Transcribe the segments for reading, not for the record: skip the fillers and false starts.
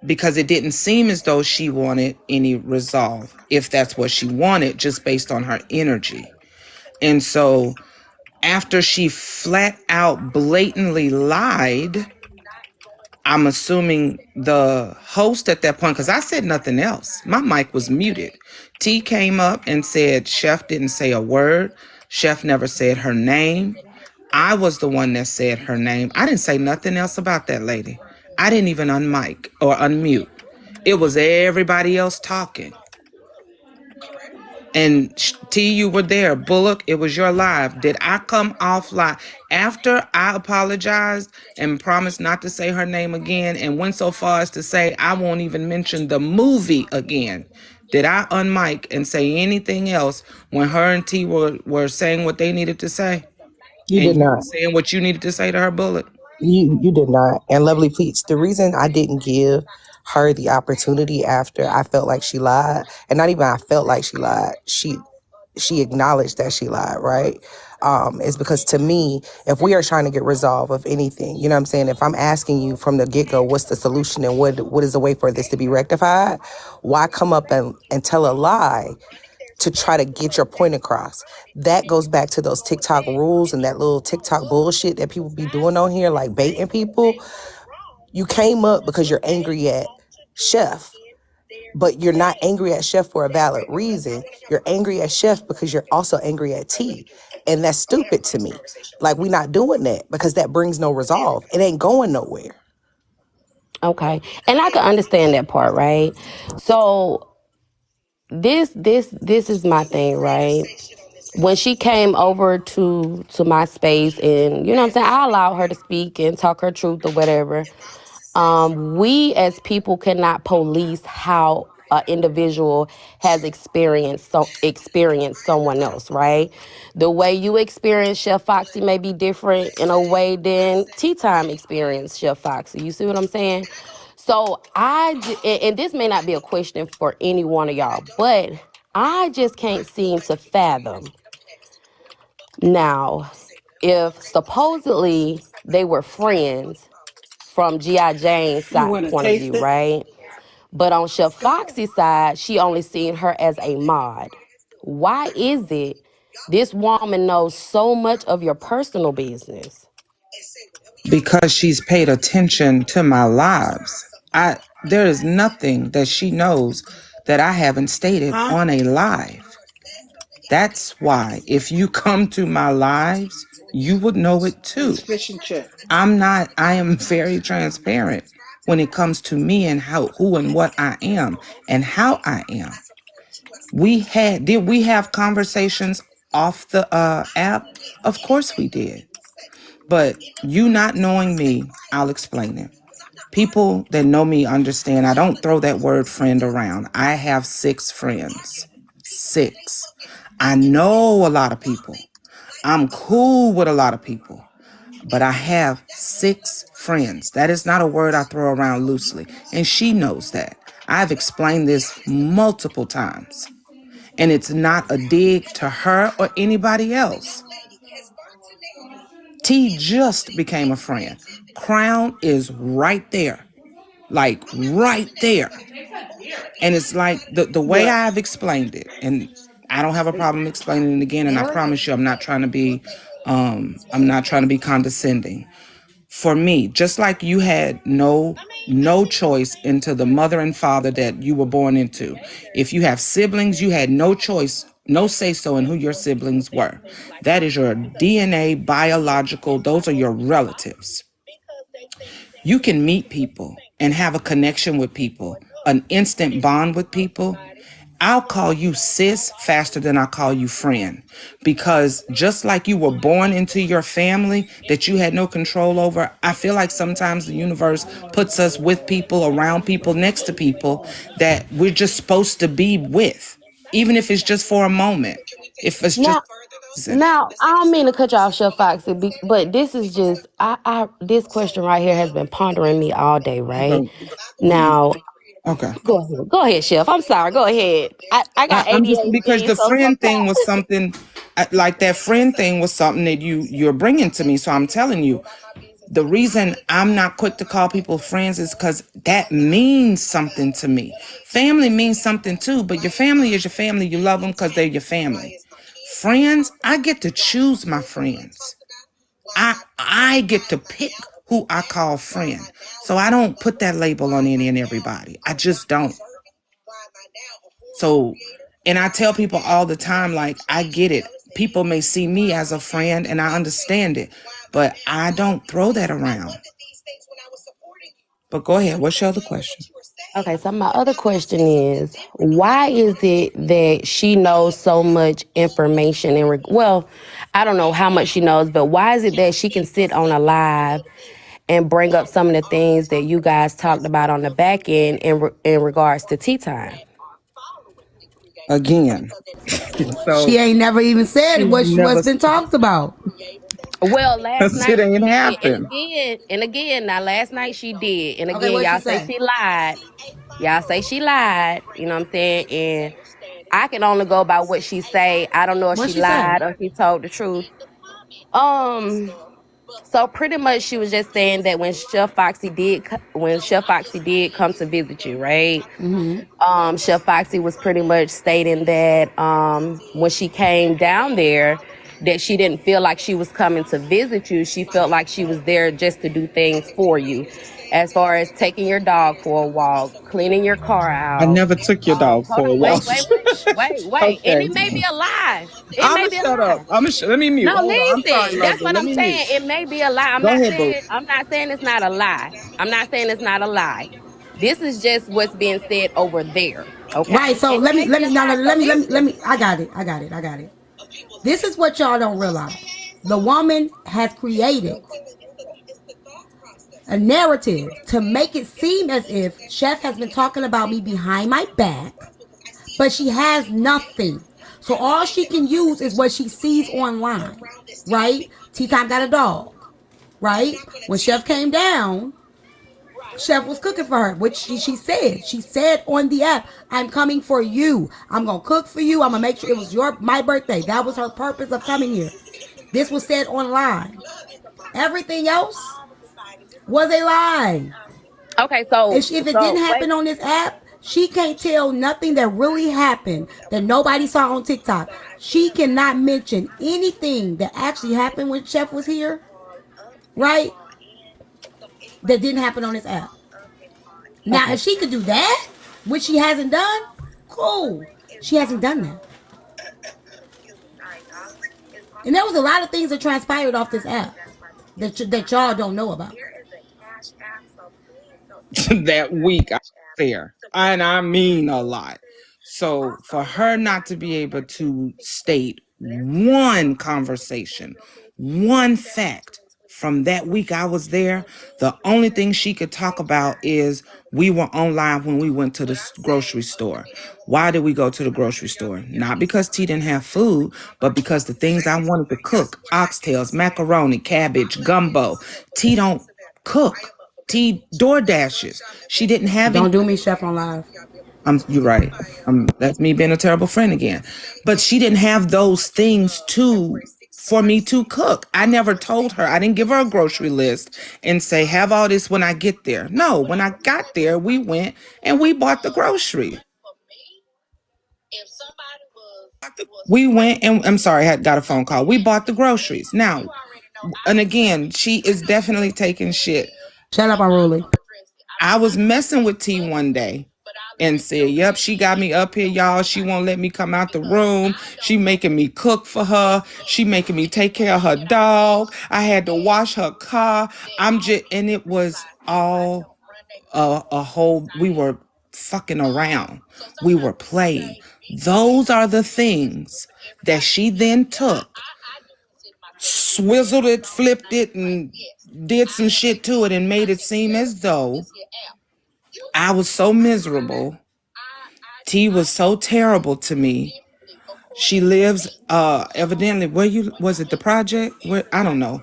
because it didn't seem as though she wanted any resolve, if that's what she wanted, just based on her energy. And so after she flat out blatantly lied, I'm assuming the host at that point, because I said nothing else. My mic was muted. T came up and said Chef didn't say a word. Chef never said her name. I was the one that said her name. I didn't say nothing else about that lady. I didn't even unmic or unmute. It was everybody else talking. And T, you were there. Bullock, it was your live. Did I come off live? After I apologized and promised not to say her name again and went so far as to say I won't even mention the movie again, did I unmic and say anything else when her and T were saying what they needed to say? You And did you were not. saying what you needed to say to her, Bullock? You did not. And Lovely Peach, the reason I didn't give her the opportunity after I felt like she lied, and not even I felt like she lied, she acknowledged that she lied, right? Is because to me, if we are trying to get resolve of anything, you know what I'm saying? If I'm asking you from the get go, what's the solution and what is the way for this to be rectified? Why come up and tell a lie to try to get your point across? That goes back to those TikTok rules and that little TikTok bullshit that people be doing on here, like baiting people. You came up because you're angry at Chef, but you're not angry at Chef for a valid reason. You're angry at Chef because you're also angry at T. And that's stupid to me. Like, we're not doing that because that brings no resolve. It ain't going nowhere. Okay. And I can understand that part, right? So this is my thing, right? When she came over to my space, and you know what I'm saying, I allowed her to speak and talk her truth or whatever. We as people cannot police how an individual has experienced someone else, right? The way you experience Chef Foxy may be different in a way than Tea Time experienced Chef Foxy. You see what I'm saying? So and this may not be a question for any one of y'all, but I just can't seem to fathom now if supposedly they were friends from G.I. Jane's You side want to point of taste view, it? right? But on Chef Foxy's side, she only seen her as a mod. Why is it this woman knows so much of your personal business? Because she's paid attention to my lives. There is nothing that she knows that I haven't stated Huh? on a live. That's why if you come to my lives, you would know it too. It's fish and chip. I am very transparent when it comes to me and who and what I am and how I am. Did we have conversations off the app? Of course we did. But you not knowing me, I'll explain it. People that know me understand I don't throw that word friend around. I have 6 friends. 6. I know a lot of people. I'm cool with a lot of people. But I have 6 friends. That is not a word I throw around loosely. And she knows that. I've explained this multiple times. And it's not a dig to her or anybody else. T just became a friend. Crown is right there. Like right there. And it's like the way What? I've explained it, and I don't have a problem explaining it again, and I promise you I'm not trying to be condescending. For me, just like you had no choice into the mother and father that you were born into. If you have siblings, you had no choice, no say so in who your siblings were. That is your DNA, biological, those are your relatives. You can meet people and have a connection with people, an instant bond with people. I'll call you sis faster than I call you friend. Because just like you were born into your family that you had no control over, I feel like sometimes the universe puts us with people, around people, next to people that we're just supposed to be with, even if it's just for a moment, if it's just Now, a reason. now I don't mean to cut you off, Chef Foxy, but this is just this question right here has been pondering me all day, right? Okay. Now, Okay. go ahead, Chef. I'm sorry. Go ahead. I got I'm just because ADHD, the so friend thing was sometimes. something like that friend thing was something that you're bringing to me. So I'm telling you, The reason I'm not quick to call people friends is because that means something to me. Family means something too, but your family is your family. You love them because they're your family. Friends, I get to choose my friends. I get to pick who I call friend. So I don't put that label on any and everybody. I just don't. So, and I tell people all the time, like, I get it. People may see me as a friend and I understand it, but I don't throw that around. But go ahead. What's your other question? Okay, so my other question is, why is it that she knows so much information well, I don't know how much she knows, but why is it that she can sit on a live and bring up some of the things that you guys talked about on the back end in regards to tea time? Again. She So ain't never even said she's what's never, been talked about. Well, last because it night she ain't did, happened. and again, now last night she did, and Okay, again, what she y'all say say? she lied. Y'all say she lied. You know what I'm saying? And I can only go by what she say. I don't know if What she she say? lied or she told the truth. Um. So pretty much, she was just saying that when Chef Foxy did come to visit you, right? Chef Foxy was pretty much stating that when she came down there, that she didn't feel like she was coming to visit you. She felt like she was there just to do things for you, as far as taking your dog for a walk, cleaning your car I out. never took your dog Hold for a on, wait, walk. wait, wait, wait, wait. And Okay. it may be a lie. It I'ma may be a shut up. lie. Let me mute. No, Hold on. I'm sorry, listen. That's lovely. what Let I'm me mute. saying. It may be a lie. Go ahead, boo. I'm not saying it's not a lie. I'm not saying it's not a lie. This is just what's being said over there. Right. Okay. So And it let me may be let a me now lie. So let listen. me. I got it. I got it. I got it. This is what y'all don't realize. The woman has created a narrative to make it seem as if Chef has been talking about me behind my back, but she has nothing. So all she can use is what she sees online, right? Tea Time got a dog, right? When Chef came down, Chef was cooking for her, which she said. She said on the app, I'm coming for you. I'm gonna cook for you. I'm gonna make sure it was my birthday. That was her purpose of coming here. This was said online. Everything else was a lie. Okay. So If it didn't so wait. happen on this app, she can't tell nothing that really happened that nobody saw on TikTok. She cannot mention anything that actually happened when Chef was here, right? That didn't happen on this app. Now, Okay. if she could do that, which she hasn't done, cool. She hasn't done that. And there was a lot of things that transpired off this app that y'all don't know about. That week I was there. And I mean a lot. So for her not to be able to state one conversation, one fact from that week I was there, the only thing she could talk about is we were online when we went to the grocery store. Why did we go to the grocery store? Not because T didn't have food, but because the things I wanted to cook, oxtails, macaroni, cabbage, gumbo, T don't cook. T door dashes. She didn't have any. Don't do me, Chef, on live. You're right. That's me being a terrible friend again. But she didn't have those things to for me to cook. I never told her. I didn't give her a grocery list and say have all this when I get there. No, when I got there, we went and we bought the groceries. We went and I'm sorry, I had got a phone call. We bought the groceries. Now, and again, she is definitely taking shit. Shut up, Unruly. I was messing with T one day and said, "Yep, she got me up here, y'all. She won't let me come out the room. She making me cook for her. She making me take care of her dog. I had to wash her car. I'm just, and it was all a whole. We were fucking around. We were playing. Those are the things that she then took, swizzled it, flipped it, and did some shit to it, and made it seem as though I was so miserable. T was so terrible to me. She lives evidently where you was it the project? Where I don't know.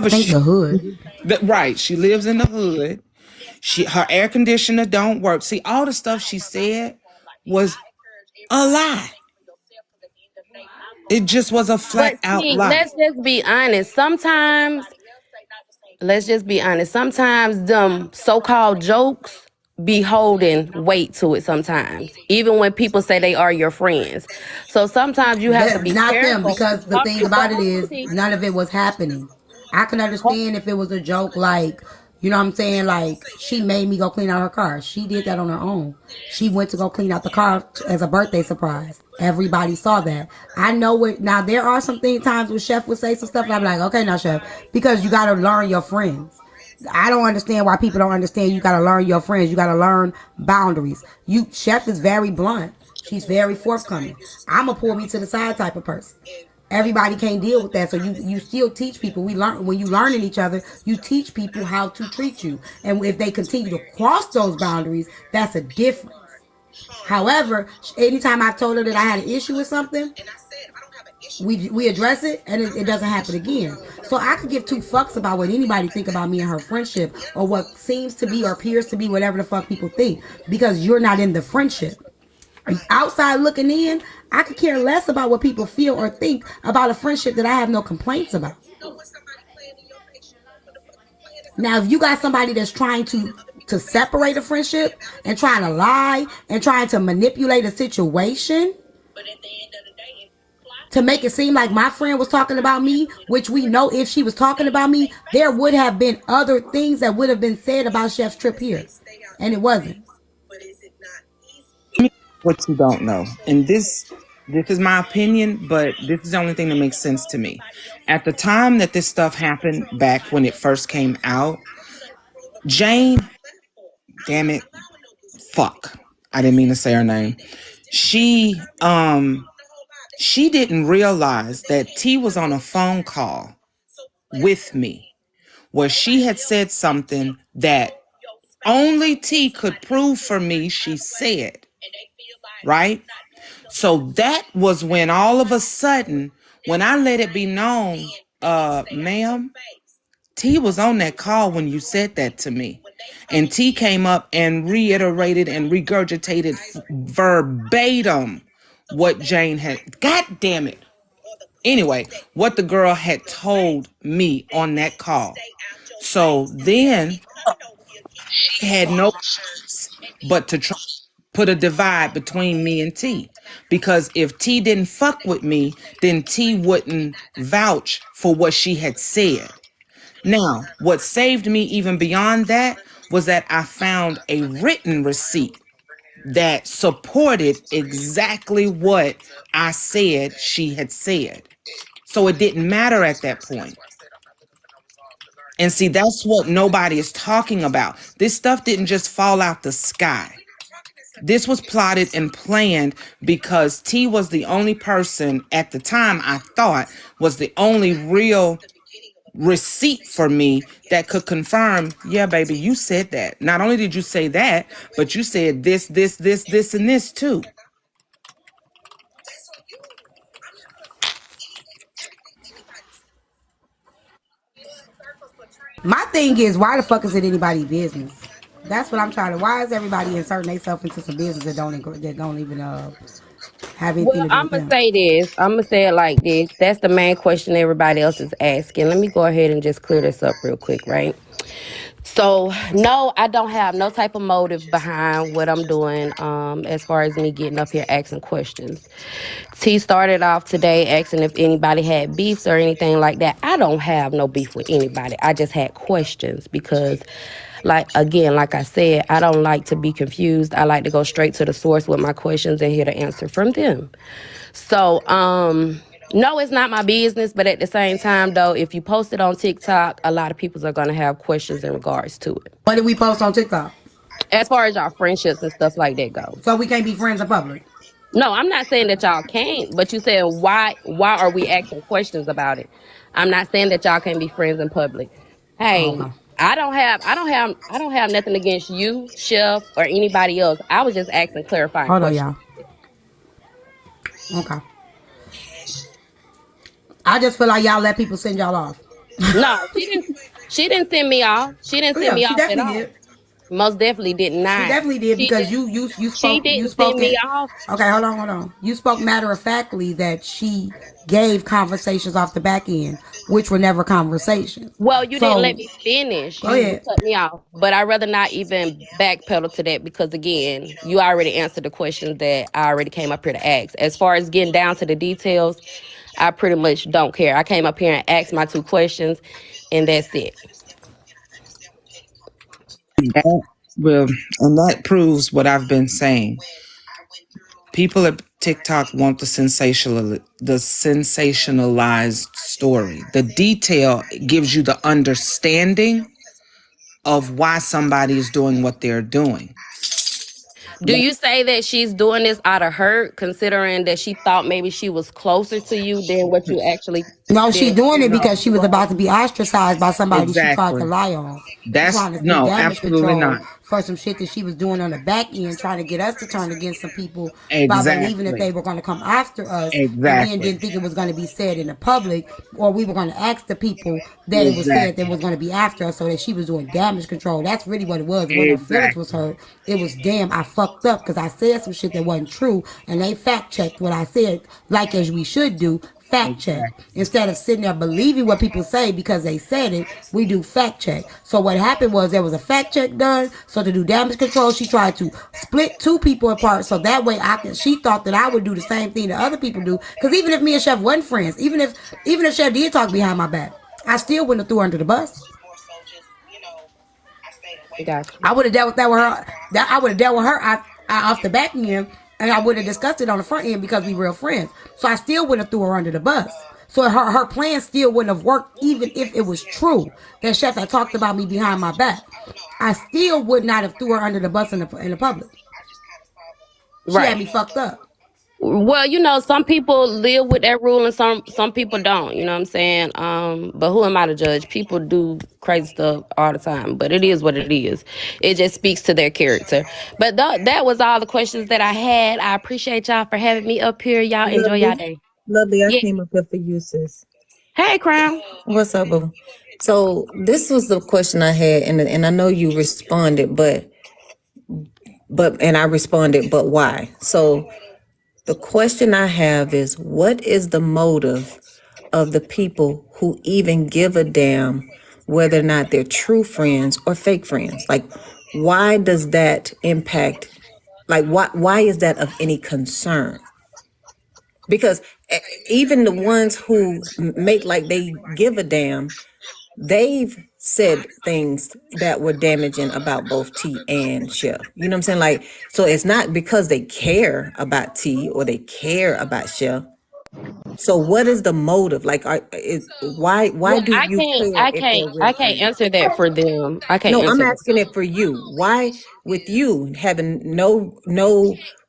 I Wherever think she the hood. right, she lives in the hood. She her air conditioner don't work. See, all the stuff she said was a lie. It just was a But flat out see, lie. let's just be honest. Sometimes let's just be honest. Sometimes them so-called jokes be holding weight to it sometimes, even when people say they are your friends. So sometimes you have to be Not them, careful. because the thing But about it hold on, is T. none of it was happening. I can understand if it was a joke, like, you know what I'm saying, like she made me go clean out her car. She did that on her own. She went to go clean out the car as a birthday surprise. Everybody saw that. I know it. Now there are some things times where Chef would say some stuff, and I'm like, okay, now Chef, because you got to learn your friends. I don't understand why people don't understand. You got to learn your friends. You got to learn boundaries. You Chef is very blunt. She's very forthcoming. I'm a pull me to the side type of person. Everybody can't deal with that, so you still teach people. We learn when you learn in each other. You teach people how to treat you, and if they continue to cross those boundaries, that's a difference. However, anytime I've told her that I had an issue with something, we address it and it doesn't happen again. So I could give two fucks about what anybody think about me and her friendship, or what seems to be or appears to be whatever the fuck people think, because you're not in the friendship. Outside looking in, I could care less about what people feel or think about a friendship that I have no complaints about. Now, if you got somebody that's trying to separate a friendship and trying to lie and trying to manipulate a situation to make it seem like my friend was talking about me, which we know if she was talking about me, there would have been other things that would have been said about Chef's trip here. And it wasn't. What you don't know. And this is my opinion, but this is the only thing that makes sense to me. At the time that this stuff happened back when it first came out, Jane, damn it, fuck. I didn't mean to say her name. She didn't realize that T was on a phone call with me where she had said something that only T could prove for me she said, right? So that was when all of a sudden, when I let it be known, ma'am, T was on that call when you said that to me. And T came up and reiterated and regurgitated verbatim what Jane had, God damn it. Anyway, what the girl had told me on that call. So then she had no choice but to try put a divide between me and T. Because if T didn't fuck with me, then T wouldn't vouch for what she had said. Now, what saved me even beyond that was that I found a written receipt that supported exactly what I said she had said. So it didn't matter at that point. And see, that's what nobody is talking about. This stuff didn't just fall out the sky. This was plotted and planned because T was the only person at the time I thought was the only real receipt for me that could confirm, yeah, baby, you said that. Not only did you say that, but you said this, and this too. My thing is, why the fuck is it anybody's business? That's what I'm trying to. Why is everybody inserting themselves into some business that don't even have anything Well, to do I'm with gonna them? say this. I'm gonna say it like this. That's the main question everybody else is asking. Let me go ahead and just clear this up real quick, right? So, no, I don't have no type of motive behind what I'm doing. As far as me getting up here asking questions. T started off today asking if anybody had beefs or anything like that. I don't have no beef with anybody. I just had questions because, like, again, like I said, I don't like to be confused. I like to go straight to the source with my questions and hear the answer from them. So, no, it's not my business, but at the same time, though, if you post it on TikTok, a lot of people are going to have questions in regards to it. What did we post on TikTok? As far as our friendships and stuff like that go. So we can't be friends in public. No, I'm not saying that y'all can't, but you said why are we asking questions about it? I'm not saying that y'all can't be friends in public. Oh, Hey, okay. I don't have nothing against you, Chef, or anybody else. I was just asking clarifying Hold on, questions. y'all. Okay. I just feel like y'all let people send y'all off. No, she didn't send me off. She didn't Oh send yeah, me she off at definitely all. did. Most definitely did She not. definitely did She did. because you She spoke didn't send me it. off. Okay, hold on. You spoke matter of factly that she gave conversations off the back end, which were never conversations. Well, you didn't let So me finish. go You ahead. cut me off. But I'd rather not even backpedal to that because, again, you already answered the questions that I already came up here to ask. As far as getting down to the details, I pretty much don't care. I came up here and asked my two questions, and that's it. That, well, and that proves what I've been saying. People at TikTok want the sensationalized story. The detail gives you the understanding of why somebody is doing what they're doing. Do you say that she's doing this out of hurt, considering that she thought maybe she was closer to you than what you actually No, she did? doing it No, because she was about to be ostracized by somebody she tried to exactly. lie on. She That's trying to do no, damage absolutely control not. for some shit that she was doing on the back end, trying to get us to turn against some people by believing that Exactly. they were going to come after us, and then Exactly. didn't think it was going to be said in the public, or we were going to ask the people that it was said that Exactly. was going to be after us, so that she was doing damage control. That's really what it was. When her feelings was Exactly. hurt, it was damn, I fucked up because I said some shit that wasn't true, and they fact checked what I said, like as we should do, fact check. Exactly. Instead of sitting there believing what people say because they said it, we do fact check. So what happened was there was a fact check done. So to do damage control, she tried to split two people apart. So that way she thought that I would do the same thing that other people do. Because even if me and Chef wasn't friends, even if Chef did talk behind my back, I still wouldn't have threw her under the bus. Got you. I would have dealt with that with her. That I would have dealt with her off the back end, and I would have discussed it on the front end because we real friends. So I still wouldn't have threw her under the bus. So her plan still wouldn't have worked, even if it was true that Chef had talked about me behind my back. I still would not have threw her under the bus in the public. She had Right. me fucked up. Well, some people live with that rule and some people don't, you know what I'm saying? But who am I to judge? People do crazy stuff all the time, but it is what it is. It just speaks to their character. But that was all the questions that I had. I appreciate y'all for having me up here. Y'all enjoy y'all Lovely. day. Lovely. I Yeah. came up here for you, sis. Hey, Crown. What's up, boo? So this was the question I had, and I know you responded, but and I responded, but why? So the question I have is, what is the motive of the people who even give a damn whether or not they're true friends or fake friends? Like, why does that impact? Like, why is that of any concern? Because even the ones who make like they give a damn, they've said things that were damaging about both T and Chef. You know what I'm saying? Like, so it's not because they care about T or they care about Chef. So what is the motive? Like, why Well, do I you can't care I if can't they're real I can't friends? answer that for them. I can't No, I'm answer that. asking it for you. Why, with you having no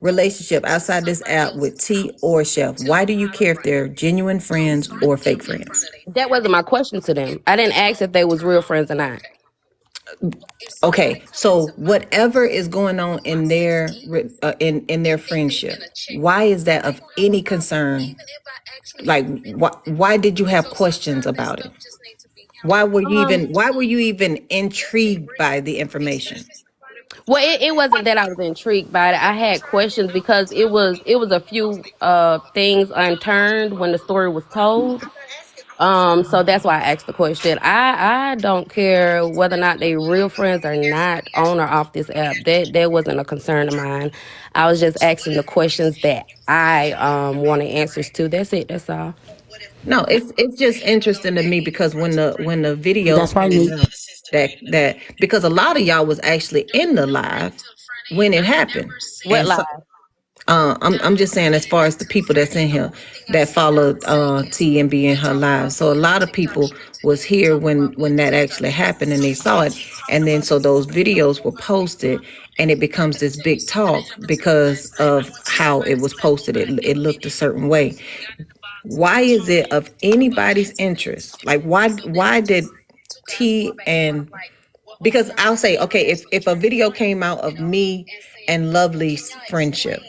relationship outside this app with T or Chef, why do you care if they're genuine friends or fake friends? That wasn't my question to them. I didn't ask if they was real friends or not. Okay, so whatever is going on in their in their friendship, why is that of any concern? Like, why did you have questions about it? Um, Why were you even intrigued by the information? well, it wasn't that I was intrigued by it. I had questions because it was a few things unturned when the story was told. So that's why I asked the question. I don't care whether or not they real friends or not, on or off this app. That wasn't a concern of mine. I was just asking the questions that I wanted answers to. That's it. That's all. No, it's just interesting to me because when the video That's right, came Neat. out, that because a lot of y'all was actually in the live when it happened, What and lie? so I'm just saying, as far as the people that's in here that followed T and B in her live. So a lot of people was here when that actually happened and they saw it. And then so those videos were posted and it becomes this big talk because of how it was posted. It looked a certain way. Why is it of anybody's interest? Like, why did T and, because I'll say, okay, if a video came out of me and Lovely's friendship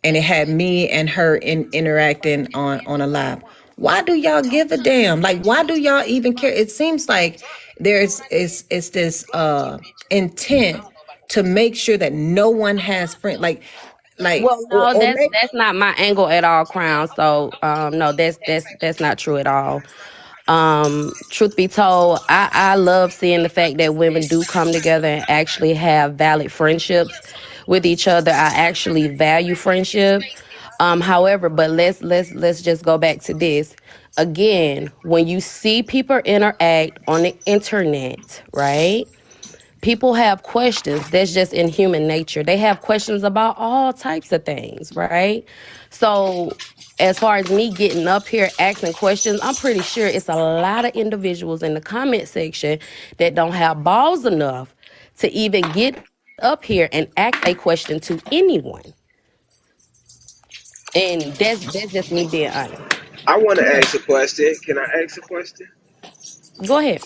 and it had me and her interacting on a live, why do y'all give a damn? Like, why do y'all even care? It seems like there's it's this intent to make sure that no one has friend Well, no, or make. that's not my angle at all, Crown. So, no, that's not true at all. Truth be told, I love seeing the fact that women do come together and actually have valid friendships with each other. I actually value friendship. However, but let's just go back to this again. When you see people interact on the internet, right? People have questions. That's just in human nature. They have questions about all types of things, right? So, as far as me getting up here asking questions, I'm pretty sure it's a lot of individuals in the comment section that don't have balls enough to even get up here and ask a question to anyone. And that's just me being honest. I want to Yeah. ask a question. Can I ask a question? Go ahead.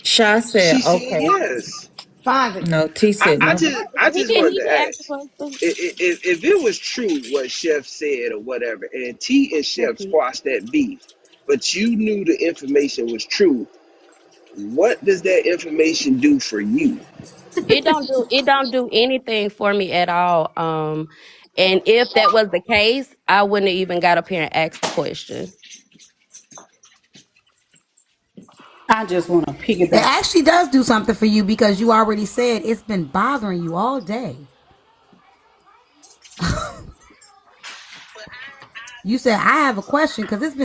Sha said, She said okay. yes. Fonzie. No, T said no. I He just didn't. wanted He to didn't ask the ask question. if it was true what Chef said or whatever, and T and Chef squashed that beef, but you knew the information was true. What does that information do for you? It don't do anything for me at all. And if that was the case, I wouldn't have even got up here and asked the question. I just want to It piggyback. actually does do something for you because you already said it's been bothering you all day. You said I have a question because it's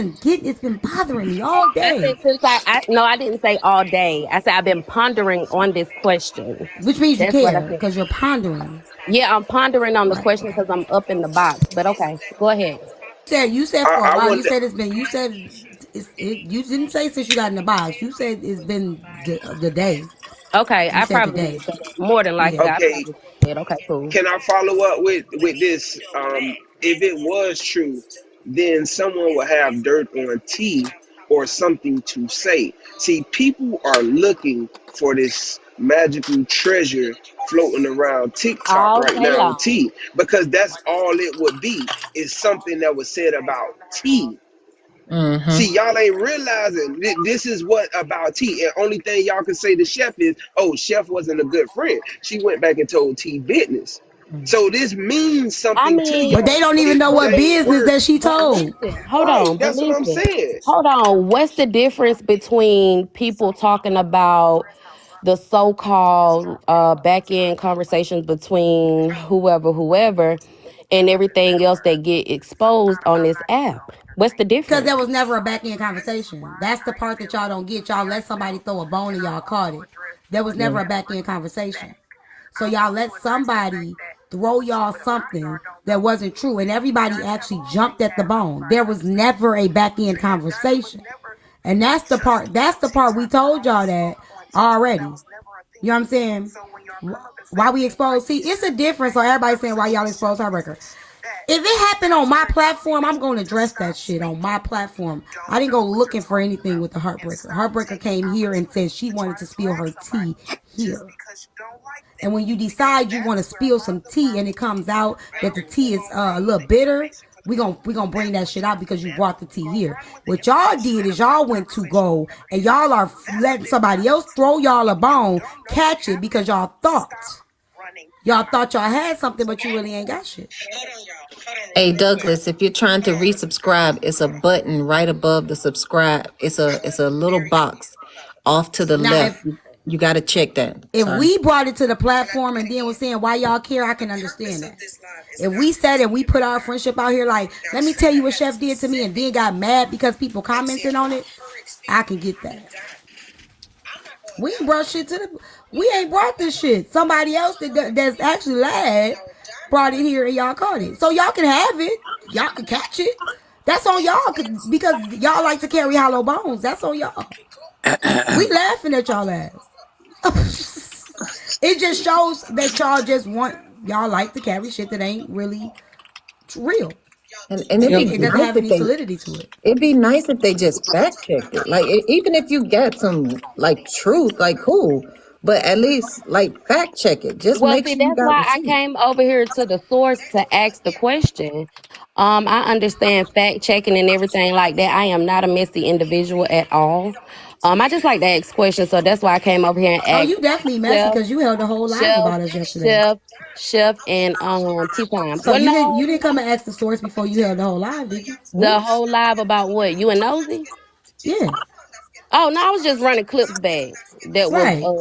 been bothering me all I said day. since I no, I didn't say all day. I said I've been pondering on this question. Which means you That's what I care said. because you're pondering. Yeah, I'm pondering on the Right. question Okay. because I'm up in the box. But okay, go ahead. You said for a I while. want to. You said you didn't say since you got in the box. You said it's been the day. Okay, You I said the probably day. did say that. More than likely, Yeah. I Okay, probably said. Okay, cool. can I follow up with this? If it was true, then someone would have dirt on T or something to say. See, people are looking for this magical treasure floating around TikTok All right day now on long. T, because that's all it would be, is something that was said about T. See, Mm-hmm. y'all ain't realizing this is what about T. And only thing y'all can say to Chef is, oh, Chef wasn't a good friend. She went back and told T business. So this means I something to mean, But they y'all don't even if know what they business were that she but told. listen, right. but That's what I'm listen, saying. hold on. What's the difference between people talking about the so-called back end conversations between whoever, and everything else that get exposed on this app? What's the Because there difference? was never a back end conversation. That's the part that y'all don't get. Y'all let somebody throw a bone and y'all caught it. There was never a back end conversation. So y'all let somebody throw y'all something that wasn't true, and everybody actually jumped at the bone. There was never a back end conversation, and That's the part we told y'all that already. You know what I'm saying? Why we expose? See, it's a difference. So everybody's saying why y'all expose Heartbreaker. If it happened on my platform, I'm going to address that shit on my platform. I didn't go looking for anything with the Heartbreaker. Heartbreaker came here and said she wanted to spill her tea here. And when you decide you want to spill some tea and it comes out that the tea is a little bitter, we gonna bring that shit out because you brought the tea here. What y'all did is y'all went to go and y'all are letting somebody else throw y'all a bone, catch it because y'all thought y'all had something, but you really ain't got shit. Hey Douglas, if you're trying to resubscribe, it's a button right above the subscribe. It's a little box off to the Now left. You got to check that. if Sorry. we brought it to the platform and then was saying why y'all care, I can understand that. If we said and we put our friendship out here, like, let me tell you what Chef did to me, and then got mad because people commented on it, I can get that. We ain't brought shit to the. We ain't brought this shit. Somebody else that's actually lied brought it here and y'all caught it. So y'all can have it. Y'all can catch it. That's on y'all because y'all like to carry hollow bones. That's on y'all. We laughing at y'all ass. It just shows that y'all just want y'all like to carry shit that ain't really real. And it'd be If It doesn't nice have if any they solidity to it. it'd be nice if they just fact checked it. Like even if you got some like truth, like cool, but at least like fact check it. Just Well, make see, sure you that's got why I receipts. came over here to the source to ask the question. I understand fact checking and everything like that. I am not a messy individual at all. I just like to ask questions, so that's why I came over here and Oh, asked you definitely messy Chef, because you held the whole live Chef, about us yesterday. Chef, Chef, and Tea Time. So Well, you no, didn't come and ask the source before you held the whole live, did you? the Whoops. whole live about what you and Nosy. Yeah. Oh no, I was just running clips back that was Right.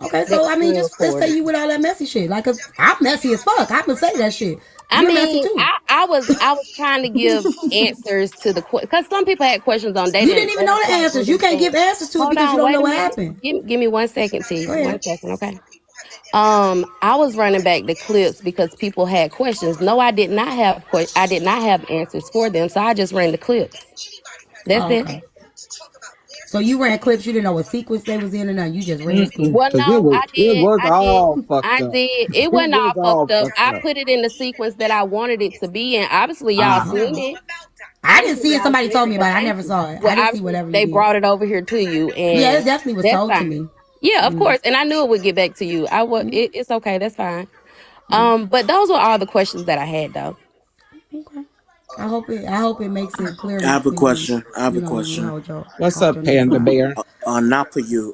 Okay, that so was I mean, just say pre-recorded. you with all that messy shit. Like, cause I'm messy as fuck. I can say that shit. I You're messy mean, too. I was trying to give answers to the because some people had questions on You didn't even they know didn't the quite answers. You can't understand. give answers to it Hold because you on, don't wait know a what minute. happened. Give me 1 second, Go T. ahead. 1 second, okay. I was running back the clips because people had questions. No, I did not have answers for them, so I just ran the clips. That's Oh, it. okay. So you ran clips. You didn't know what sequence they was in or nothing. You just ran the Mm-mm. Well, clips. Cause it no, was it was all I fucked up. did. It It wasn't was all all fucked up. fucked I up. put it in the sequence that I wanted it to be, and obviously y'all Ah, seen Oh. it. I didn't Obviously see it. y'all Somebody seen told it. me Well, about it. I thank never you. saw it. Well, I didn't see obviously whatever you they did. brought it over here to you, Yeah, it and definitely was that's told to fine. me. Yeah, of Mm, course, and I knew it would get back to you. mm, It's okay. That's fine. mm. But those were all the questions that I had, though. Okay. I hope it makes it clear I have a to you. question. I have You a know when you question. what's hold up, your news Panda live. Bear? Not for you,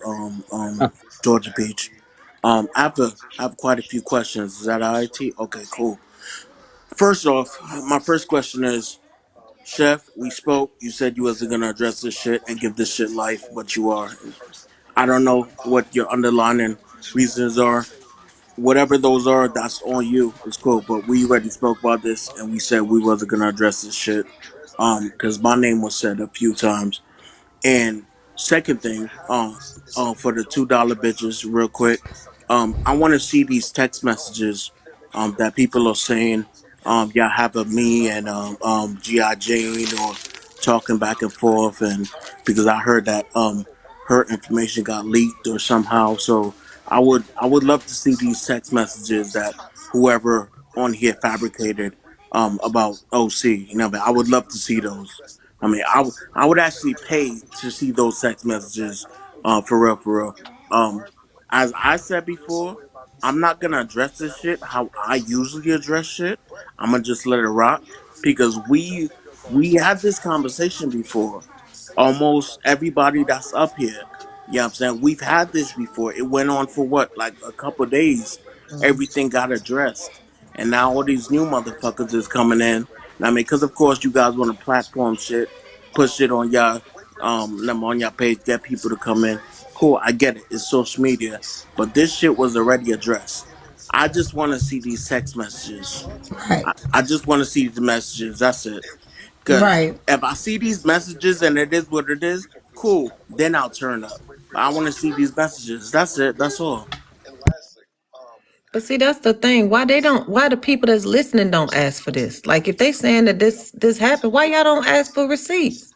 Uh, Georgia Peach. I have quite a few questions. Is that alright, T? Okay, cool. First off, my first question is, Chef, we spoke. You said you wasn't gonna address this shit and give this shit life, but you are. I don't know what your underlying reasons are. Whatever those are, that's on you. It's cool. But we already spoke about this, and we said we wasn't gonna address this shit. Because my name was said a few times. And second thing, for the $2 bitches, real quick, I want to see these text messages, that people are saying, y'all have of me and GI Jane or talking back and forth, and because I heard that her information got leaked or somehow, so I would love to see these text messages that whoever on here fabricated about OC. You know, but I would love to see those. I mean, I would actually pay to see those text messages, for real, for real. Um, as I said before, I'm not gonna address this shit how I usually address shit. I'm gonna just let it rock because we had this conversation before. Almost everybody that's up here, you know what I'm saying? We've had this before. It went on for what, like a couple days. Everything got addressed, and now all these new motherfuckers is coming in. I mean, because of course you guys want to platform shit, put shit on y'all, them on your page, get people to come in. Cool, I get it. It's social media, but this shit was already addressed. I just want to see these text messages. Right. I just want to see the messages. That's it. Because Right. if I see these messages and it is what it is, cool. Then I'll turn up. But I want to see these messages. That's it. That's all. But see, that's the thing. Why the people that's listening don't ask for this? Like if they saying that this happened, why y'all don't ask for receipts?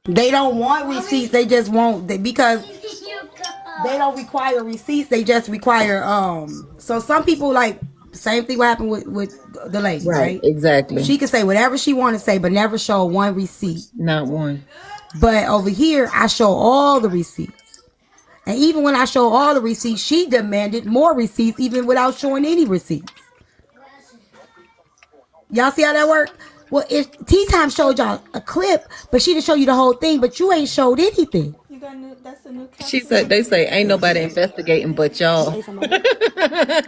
They don't want receipts. They just want because they don't require receipts. They just require So some people like same thing. What happened with the lady, Right, right? exactly. She can say whatever she want to say, but never show one receipt. Not one. But over here, I show all the receipts. And even when I show all the receipts, she demanded more receipts, even without showing any receipts. Y'all see how that worked? Well, if Tea Time showed y'all a clip, but she didn't show you the whole thing, but you ain't showed anything. You got new. That's a new She capsule. said they say ain't nobody investigating but You y'all. ate some already? I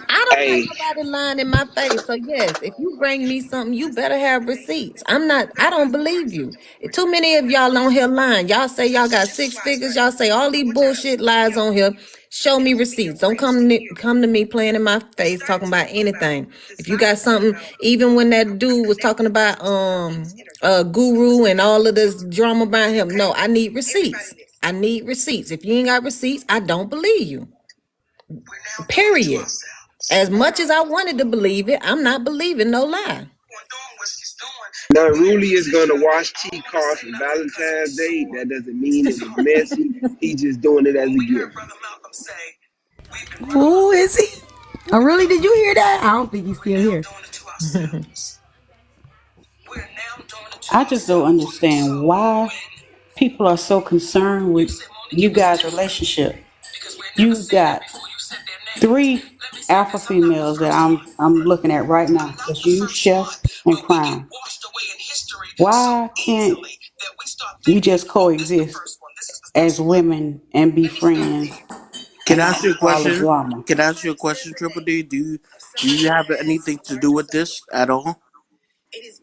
don't want Hey, nobody lying in my face. So yes, if you bring me something, you better have receipts. I don't believe you. Too many of y'all on here lying. Y'all say y'all got six figures. Y'all say all these bullshit lies on here. Show me receipts. Don't come to me playing in my face talking about anything. If you got something, even when that dude was talking about guru and all of this drama about him, no, I need receipts. I need receipts. If you ain't got receipts, I don't believe you. Period. As much as I wanted to believe it, I'm not believing no lie. now Rudy is gonna wash T car for Valentine's Day. That doesn't mean it was messy. He's just doing it as a gift. Who is he? Oh, really? Did you hear that? I don't think he's still here. I just don't understand why people are so concerned with you guys' relationship. You got three alpha females that I'm looking at right now. That's you, Chef, and Crown. Why can't We just coexist as women and be friends Can and I not ask you a do all the question? drama. Can I ask you a question, Triple D? Do you have anything to do with this at all?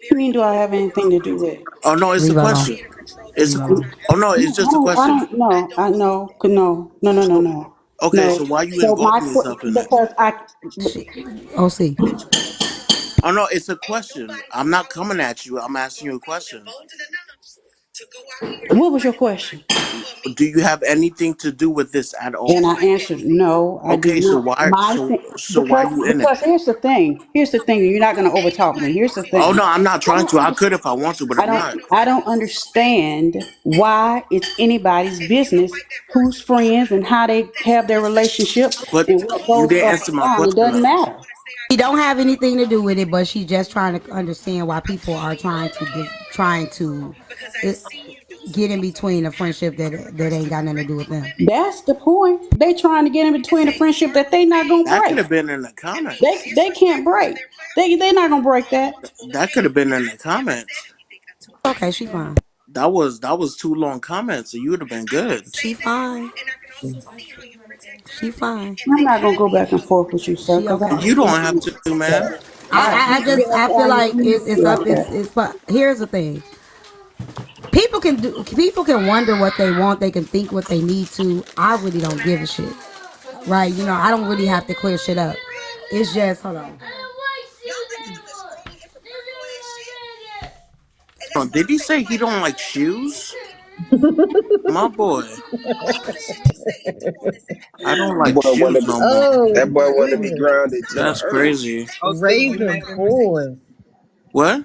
What do you mean, do I have anything to do with it? Oh no, it's a Leave her alone. question. It's a Leave her alone. oh no, No, it's just a I question. don't know. I know. No, no, no, no, So no, okay, no. so why you So involving yourself in it? because She, OC. Oh no, it's a question. I'm not coming at you. I'm asking you a question. what was your question? Do you have anything to do with this at all? And I answered, no, I do Okay, so not. why My so thing, so why you in it? because here's the thing. Here's the thing. You're not going to overtalk me. Here's the Oh thing. no, I'm not I trying don't to. I could understand. if I want to, but I'm not. I don't understand why it's anybody's business who's friends and how they have their relationship But and what you goes didn't up answer and my down. It question doesn't though. matter. She don't have anything to do with it, but she's just trying to understand why people are trying to uh, get in between a friendship that ain't got nothing to do with them. That's the point. They trying to get in between a friendship that they not gonna That could break. have been in the comments. They can't break. They not gonna break that. That could have been in the comments. Okay, she fine. That was too long comments, so you would have been good. She fine. She fine. I'm not gonna go back and forth with you, sir, She because I okay. You ain't don't finna have do to, man. that. I Just I I feel ain't like finna it's do up like that. it's but here's the thing. People can wonder what they want, they can think what they need to. I really don't give a shit. Right? You know, I don't really have to clear shit up. It's just hold on. Did he say he don't like shoes? My boy, I don't That like boy want to shoes be no more. Oh that boy want to be goodness. grounded to the That's earth. crazy. OC, you Raising mad at me? boys. What?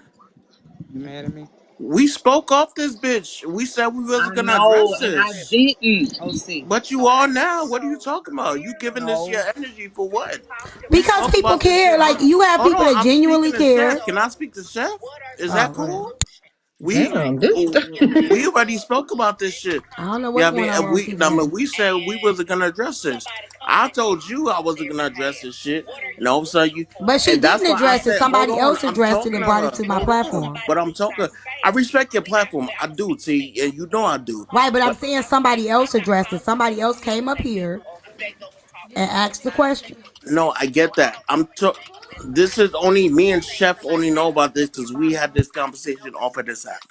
You mad at me? We spoke off this bitch. We said we I wasn't gonna know, address and I this. didn't. OC. But you are now. What are you talking about? You giving this No. your energy for what? We Because spoke people about this care. shit. Like you have Hold people on. that I'm genuinely speaking to care. Chef. Can I speak to Chef? Is Oh, that go ahead. cool? We Damn, this. we already spoke about this shit. I don't know Yeah, what's I mean, going on with OC I today. mean, we said we wasn't gonna address this. I told you I wasn't gonna address this shit, and all of a sudden you, But she and that's didn't why I address it. said, hold Somebody on, else I'm addressed it talking and to brought it her. to my Hold on, platform. but I'm talking. I respect your platform. I do. See, and you know I do. Right, but I'm But saying somebody else addressed it. Somebody else came up here and asked the question. no, I get that. This is only me and Chef only know about this because we had this conversation off of this app.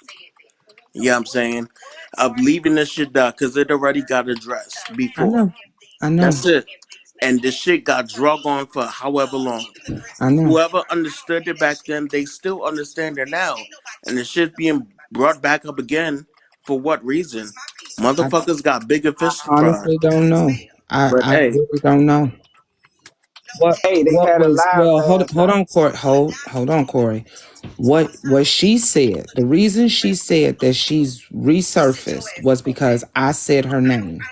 Yeah, I'm saying of leaving this shit down because it already got addressed I before. know. I know. That's it. And this shit got drug on for however long. I know. Whoever understood it back then, they still understand it now. And the shit being brought back up again for what reason? I, Motherfuckers got bigger I fish to fry. honestly don't know. But I hey, really don't know. Hey, they What had a was live well last hold night. on, Corey. Hold on, Corey. What she said, the reason she said that she's resurfaced was because I said her name.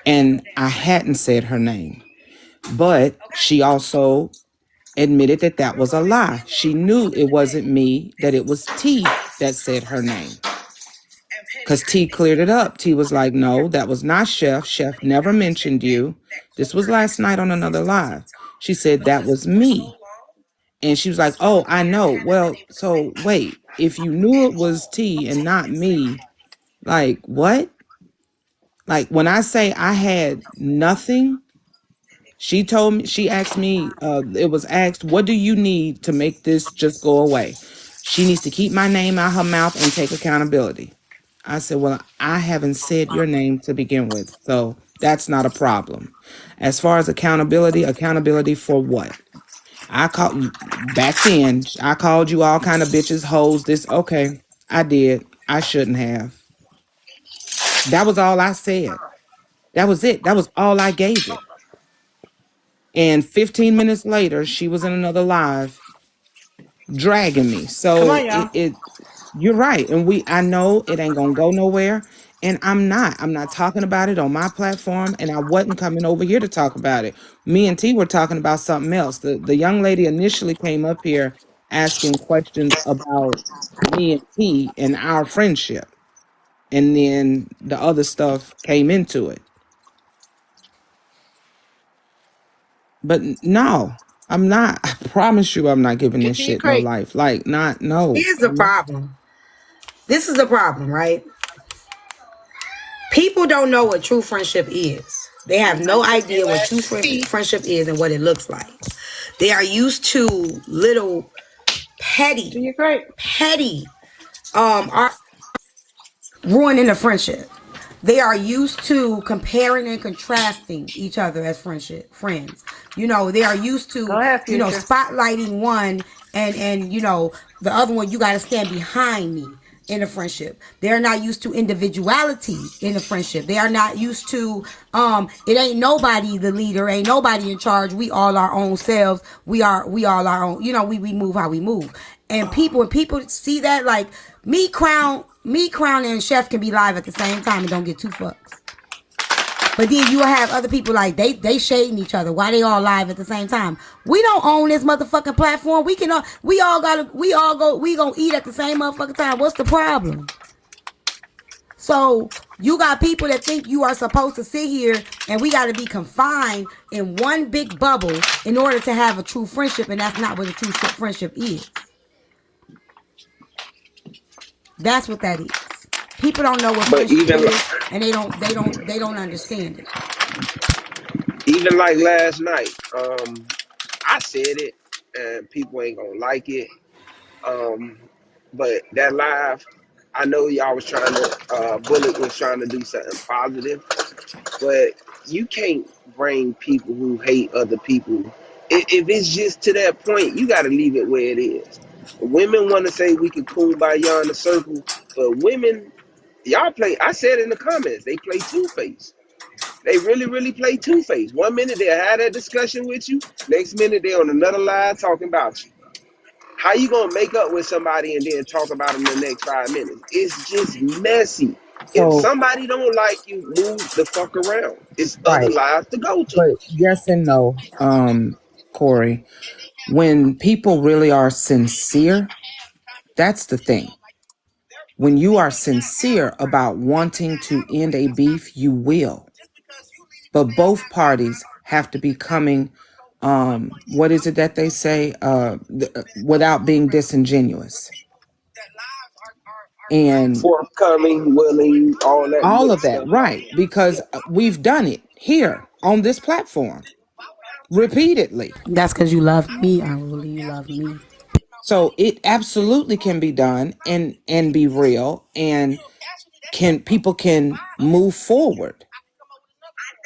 And I hadn't said her name. But she also admitted that that was a lie. She knew it wasn't me, that it was T that said her name. Because T cleared it up. T was like, no, that was not Chef. Chef never mentioned you. This was last night on another live. She said that was me. And she was like, oh, I know. Well, so wait, if you knew it was T and not me, like what? Like when I say I had nothing, she told me, she asked me, it was asked, what do you need to make this just go away? She needs to keep my name out her mouth and take accountability. I said, well, I haven't said your name to begin with, so that's not a problem. As far as accountability, accountability for what? I called you back then. I called you all kind of bitches, hoes. This okay? I did. I shouldn't have. That was all I said. That was it. That was all I gave it. And 15 minutes later, she was in another live dragging me. Come on, So y'all. you're right. And I know it ain't gonna go nowhere. And I'm not talking about it on my platform. And I wasn't coming over here to talk about it. Me and T were talking about something else. The young lady initially came up here asking questions about me and T and our friendship. And then the other stuff came into it. But no, I'm not. I promise you I'm not giving And this then shit no Craig, life. Like, not, no. here's the I'm not. problem. This is the problem, right? People don't know what true friendship is. They have no idea what true friendship is and what it looks like. They are used to little Do petty, you great? petty are ruining a friendship. They are used to comparing and contrasting each other as friends. They are used Go to, ahead, Future. spotlighting one and the other one, you got to stand behind me in a friendship. They're not used to individuality in a friendship. They are not used to it ain't nobody the leader, ain't nobody in charge. We all our own selves. We all our own, we move how we move. And when people see that, like Crown and Chef can be live at the same time and don't get two fucks. But then you have other people like they shading each other. Why they all live at the same time? We don't own this motherfucking platform. We gonna eat at the same motherfucking time. What's the problem? So you got people that think you are supposed to sit here and we got to be confined in one big bubble in order to have a true friendship, and that's not what a true friendship is. That's what that is. People don't know what But friendship is, and they don't understand it. even like last night, I said it, and people ain't gonna like it. Um, but that live, I know y'all was trying to, Bullet was trying to do something positive, but you can't bring people who hate other people. If it's just to that point, you got to leave it where it is. Women want to say we can kumbaya in the circle, but women, y'all play. I said in the comments, they play two face. They really, really play two face. One minute they'll have that discussion with you, next minute they're on another line talking about you. How you gonna make up with somebody and then talk about them the next 5 minutes? It's just messy. If So, somebody don't like you, move the fuck around. It's other right. lives to go to. But yes and no, Corey. When people really are sincere, that's the thing. When you are sincere about wanting to end a beef, you will. But both parties have to be coming, what is it that they say? Without being disingenuous. And Forthcoming, willing, all that all good of that, stuff. right? Because we've done it here on this platform repeatedly. That's because you love me, unruly. You love me. So it absolutely can be done and be real, and people can move forward.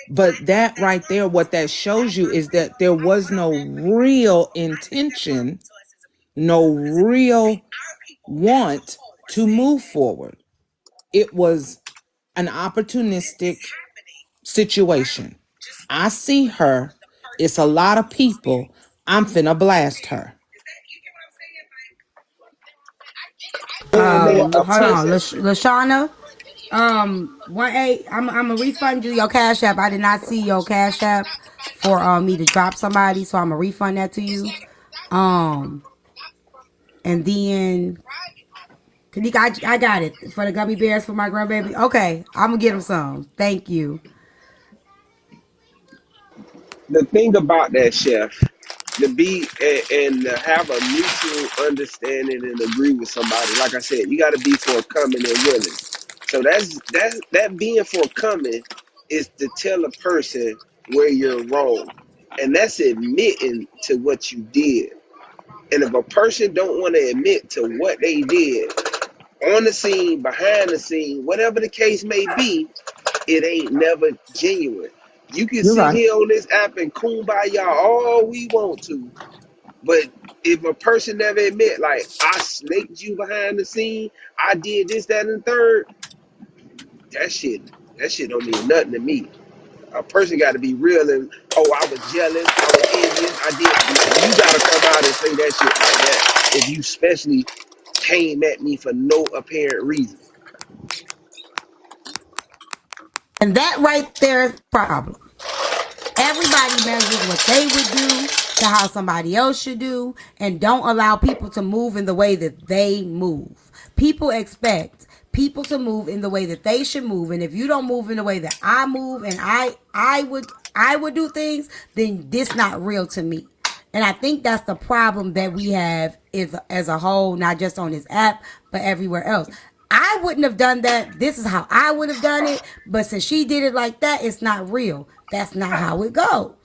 But that right there, what that shows you is that there was no real intention, no real want to move forward. It was an opportunistic situation. I see her. It's a lot of people. I'm finna blast her. And they a Hold on, person. Lashana. 1-8. I'm gonna refund you your cash app. I did not see your cash app for me to drop somebody, so I'm gonna refund that to you. Um, and then Kanika, I got it for the gummy bears for my grandbaby. Okay, I'm gonna get him some. Thank you. The thing about that, Chef, to be and to have a mutual understanding and agree with somebody, like I said, you got to be forthcoming and willing. So that being forthcoming is to tell a person where you're wrong, and that's admitting to what you did. And if a person don't want to admit to what they did on the scene, behind the scene, whatever the case may be, it ain't never genuine. You can You're sit right. here on this app and kumbaya all we want to, but if a person never admit, like, I snaked you behind the scene, I did this, that, and the third, that shit, that shit don't mean nothing to me. A person got to be real and, oh, I was jealous, I was envious, I did. You got to come out and say that shit like that. If you especially came at me for no apparent reason. And that right there is the problem. Everybody measures what they would do to how somebody else should do, and don't allow people to move in the way that they move. People expect people to move in the way that they should move, and if you don't move in the way that I move and I would do things, then this not real to me. And I think that's the problem that we have is as a whole, not just on this app, but everywhere else. I wouldn't have done that. This is how I would have done it. But since she did it like that, it's not real. That's not how it goes.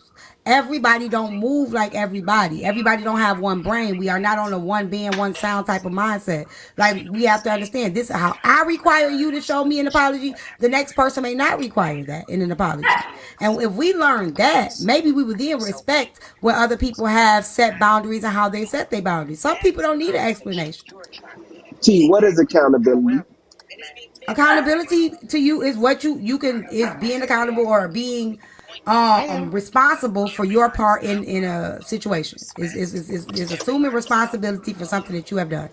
Everybody don't move like everybody. Everybody don't have one brain. We are not on a one being, one sound type of mindset. Like we have to understand this is how I require you to show me an apology. The next person may not require that in an apology. And if we learn that, maybe we would then respect when other people have set boundaries and how they set their boundaries. Some people don't need an explanation. T, what is accountability? Accountability to you is what you can is being accountable or being responsible for your part in a situation is assuming responsibility for something that you have done.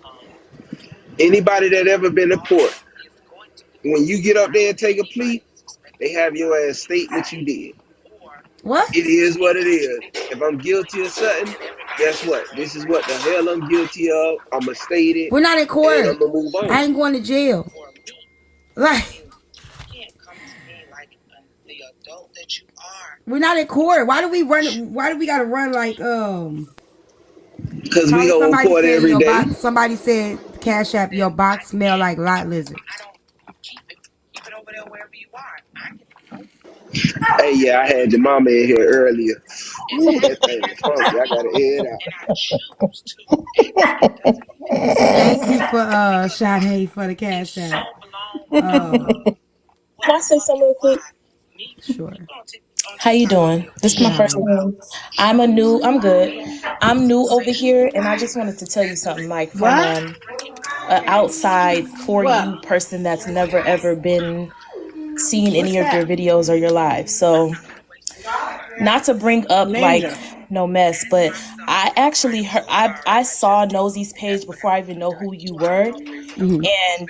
Anybody that ever been to court, when you get up there and take a plea, they have your ass state what you did. It What? is what it is. If I'm guilty of something, guess what? This is what the hell I'm guilty of. I'ma state it, We're not in and then court. I'ma move I on. ain't going to jail. Like we're not in court. Why do we run? Why do we gotta run like Cause we Carla? go in Somebody court said in every your day. box. Somebody said Cash App. Your box smell like lot lizard. Hey, yeah, I had your mama in here earlier. Ooh, that thing was funky. I gotta air it out. Thank you for Sade for the Cash App. Um, Can I say something real quick? sure. How you doing? This is my first Hi. time. I'm good. I'm new over here and I just wanted to tell you something like from What? a outside for What? you person that's never ever been seen What's any of your that? videos or your lives. So, not to bring up like Nasia. no mess, but I actually heard I saw Nosy's page before I even know who you were, Mm-hmm. and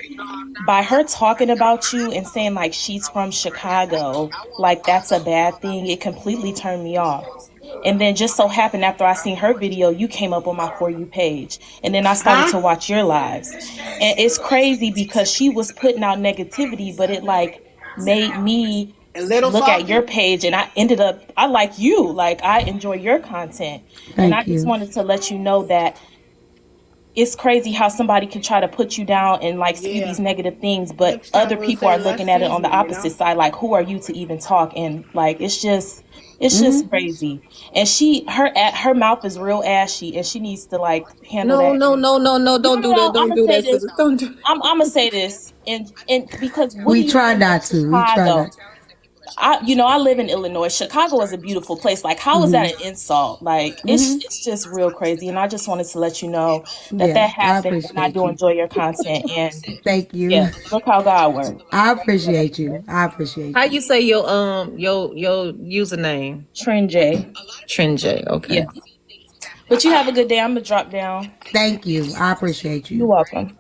by her talking about you and saying like she's from Chicago, like that's a bad thing, it completely turned me off. And then just so happened after I seen her video, you came up on my For You page. And then I started Huh? to watch your lives. And it's crazy because she was putting out negativity, but it like made me A little look at your softer? page and I like you. Like I enjoy your content. And I Thank just you. wanted to let you know that it's crazy how somebody can try to put you down and like spew Yeah. these negative things, but Hipster other will people are say less looking at it on the seasoning, opposite side. Like, who are you to even talk? And like, it's just Mm-hmm. crazy. And her mouth is real ashy, and she needs to like handle No, that. no, And no, no, no! no, Don't no, do that! no. I'm Don't gonna do say that, this. sister! Don't do. I'm gonna say this, and because what do We you try mean by not to. We try Chicago? not to. I live in Illinois. Chicago is a beautiful place. Like, how is that Mm-hmm. an insult? Like, Mm-hmm. it's just real crazy. And I just wanted to let you know that Yeah, that I happened, and I appreciate do you. enjoy your content. And Thank yeah, you. look how God works. I appreciate you. I appreciate How you. you say your username? Trend J. Trinjay. Yeah. Okay. But you have a good day. I'm gonna drop down. Thank you. I appreciate You're you. welcome.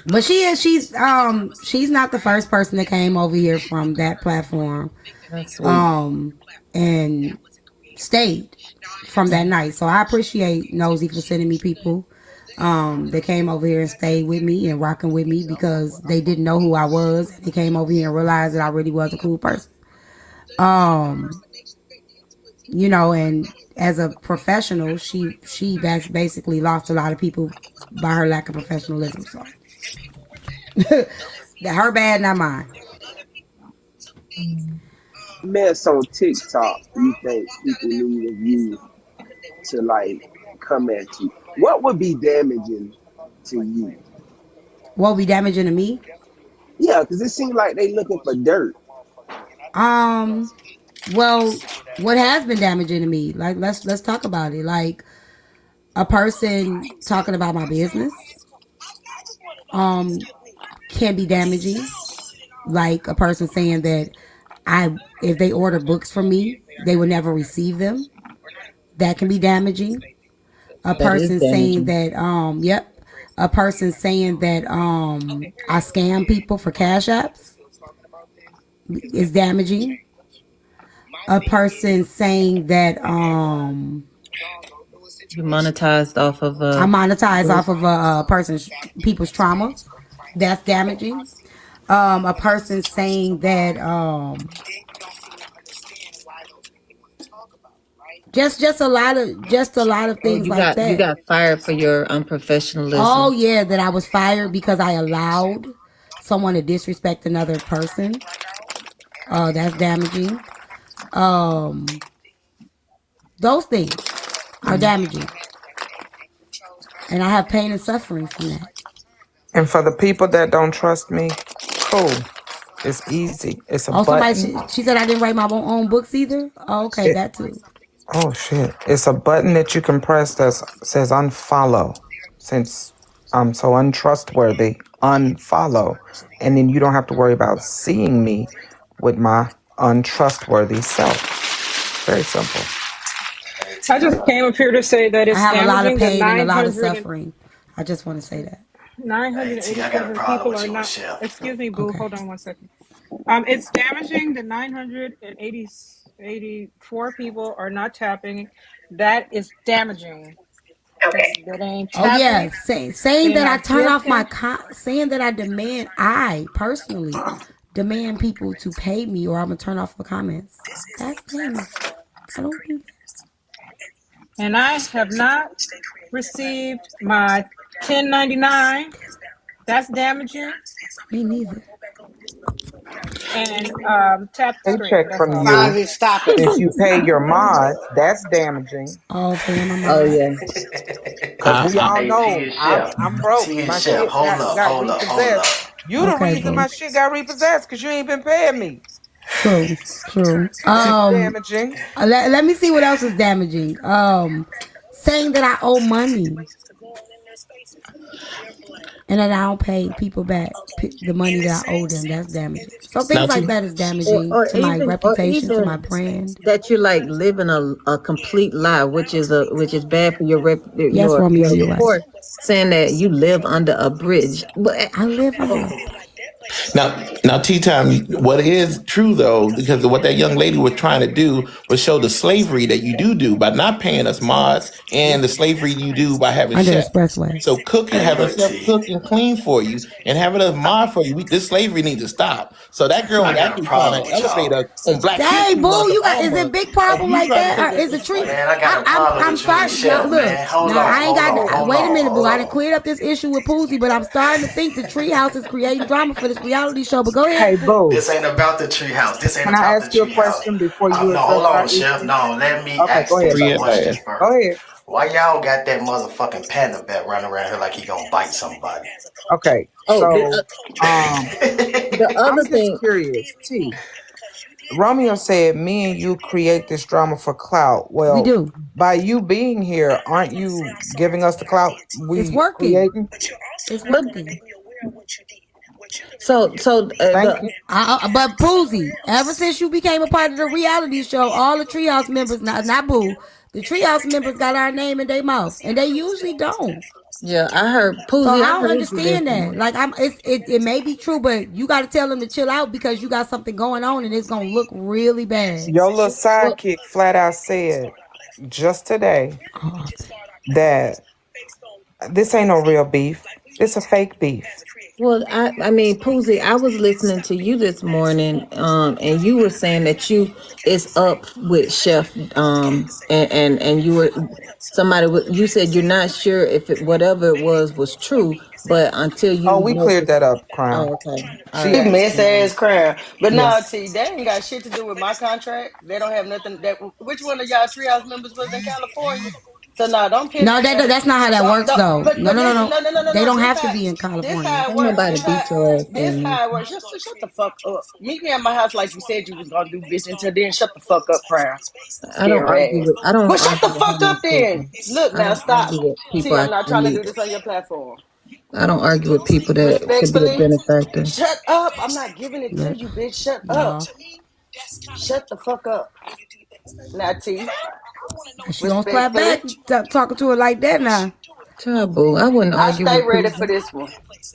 But she's not the first person that came over here from that platform That's sweet. um and stayed from that night. So I appreciate Nosy for sending me people that came over here and stayed with me and rocking with me because they didn't know who I was and they came over here and realized that I really was a cool person. Um, and as a professional, she basically lost a lot of people by her lack of professionalism. So that her bad, not mine. Mess on TikTok you think people need of you to like come at you? What would be damaging to you? What be damaging to me? Yeah, because it seems like they looking for dirt. Um, well, what has been damaging to me? Like let's talk about it. Like a person talking about my business um can be damaging. Like a person saying that I if they order books from me, they will never receive them. That can be damaging. A That is person saying damaging. that yep. A person saying that I scam people for cash apps is damaging. A person saying that You monetized off of I a monetize book. off of a person's people's trauma. That's damaging. A person saying that just a lot of Oh, things like you that. got fired for your Oh unprofessionalism. yeah, that I was fired because I allowed someone to disrespect another person. That's damaging. Um, those things are damaging, and I have pain and suffering from that. And for the people that don't trust me, cool. It's easy. It's a Oh, somebody, button. she said I didn't write my own books either. Oh, okay, It, that too. oh shit. It's a button that you can press that says unfollow. Since I'm so untrustworthy, unfollow. And then you don't have to worry about seeing me with my untrustworthy self. Very simple. I just came up here to say that I it's have a lot of damaging that pain and a lot of suffering. I just want to say that. Hey, T, I got a 987 problem people with are you and not. Chef. Excuse me, boo. Okay. Hold on one second. It's damaging that 984 people are not tapping. That is damaging because that ain't Oh yeah, tapping. saying They're that I not turn off my gifting. saying that I personally demand people to pay me or I'm gonna turn off the comments. That's damaging. I don't do that. And I have not received my 1099. That's damaging. Me neither. And tap the screen. Paycheck That's from all. you Fonzie, stop it. since you pay your mods. That's damaging. Oh, paying my Oh mods. yeah. Cause we all Hey, T know and Chef. I'm broke. T and My Chef. shit Hold up, got hold up, hold repossessed. up. You the Okay, reason my boo. shit got repossessed because you ain't been paying me. True. True. That's damaging. Let me see what else is damaging. Saying that I owe money and that I don't pay people back the money that I owe them. That's damaging. So Now, things like T. that is damaging to my Or reputation, to my even brand. that you're like living a complete lie, which is bad for your Yes, Romeo, your you're right. report, saying that you live under a bridge. But I live under a bridge. Now, tea time. What is true though, because what that young lady was trying to do was show the slavery that you do by not paying us mods, and the slavery you do by having Under the chefs. expressway. So cooking, Hey, having look, chef T. cook and clean for you, and having us mod for you. This slavery needs to stop. So that girl I was got a actually trying problem to with elevate y'all. us on Black Dang, History boo, Month of you got all is it a months, big of problem you like trying to that? take Or us is to it tree? slavery. Man, I got a problem I'm with you and starting now. Chef, Look, man. Hold now on, I ain't hold got. on, hold Wait a on, minute, boo. hold I didn't on. clear up this issue with Poozy, but I'm starting to think the treehouse is creating drama for this reality show. But go ahead. Hey, Boo, This ain't about the treehouse. This ain't can I about the ask you a treehouse. question before you No, hold address our on, Chef. issue? No, let me Okay, go ask ahead, this Free baby. at question last. first. Go ahead. Why y'all got that motherfucking panda bear running around here like he gonna bite somebody? Okay, oh, so um, the I'm other just thing. curious. T, Romeo said, "Me and you create this drama for clout." We Well, do. by you being here, aren't you giving us the clout It's we working. creating? It's But working. Thank you. But Poozy, ever since you became a part of the reality show, all the treehouse members, not Boo, the treehouse members got our name in their mouth, and they usually don't. yeah, I heard So Poozy. I I don't heard you this understand that. morning. Like it may be true, but you got to tell them to chill out because you got something going on, and it's gonna look really bad. Your little Well, sidekick flat out said just today Oh, that this ain't no real beef. This a fake beef. well, I mean, Poozy, I was listening to you this morning, and you were saying that you is up with Chef, and you were you said you're not sure if whatever it was true, but until Oh, you we know cleared for, that up, Crown. oh, okay, all She right, asked Mess me. ass crown. But Yeah. no, T, they ain't got shit to do with my contract. They don't have nothing. That which one of y'all treehouse members was in California? So no, don't piss. no, that's not how that works, Don't. though. No, But no, no, listen, no. no, no, no, no, They no. don't have to be in This California. how it ain't work. nobody beat your ass This down how it works. Just shut the fuck up. Meet me at my house like you said you was gonna do, bitch. Until then, shut the fuck up, Crown. there. Scary ass. I don't Well, shut the argue with fuck up homeless then. people. Look I now, don't stop. argue with T, people I'm I not trying to meet. do this on your platform. I don't argue with people that could be a Respectfully, benefactor. shut up. I'm not giving it to Look, you, bitch. Shut up. y'all. Shut the fuck up. Now, T, She gonna clap back respectfully, talking to her like that now. Child, boo, I wouldn't I argue stay with ready for people. this one.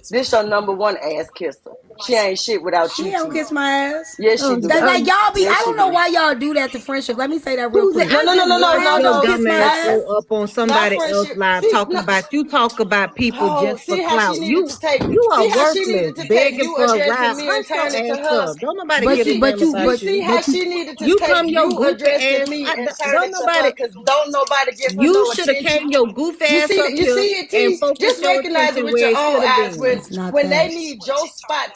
This your number one ass kisser. She ain't shit without She you, don't T. kiss my ass. Yes, she Oh, do. Like y'all be, I Yes, she don't know do. why y'all do that to friendship. Let me say that real Susie, quick. No, I no, no, just no, no, watched no, Ma'am, your don't no. kiss my dumbass Not, go ass. up on not somebody else friendship. live See, talking no. about you talk about people Oh, just for see how clout. she needed to take. You are See how she worthless, needed to take begging you for a addressing ride. me and Hush your turn it to ass her. up. Don't nobody You give a see, damn you about see you. how she needed to You take come your you goofy addressing ass. me and turn Don't it to her nobody. because don't nobody give her You no should have attention. came your goof ass up You here see it, and T. focused Just your recognize it attention with where your it own should have eyes been. It's not when they that. need your spot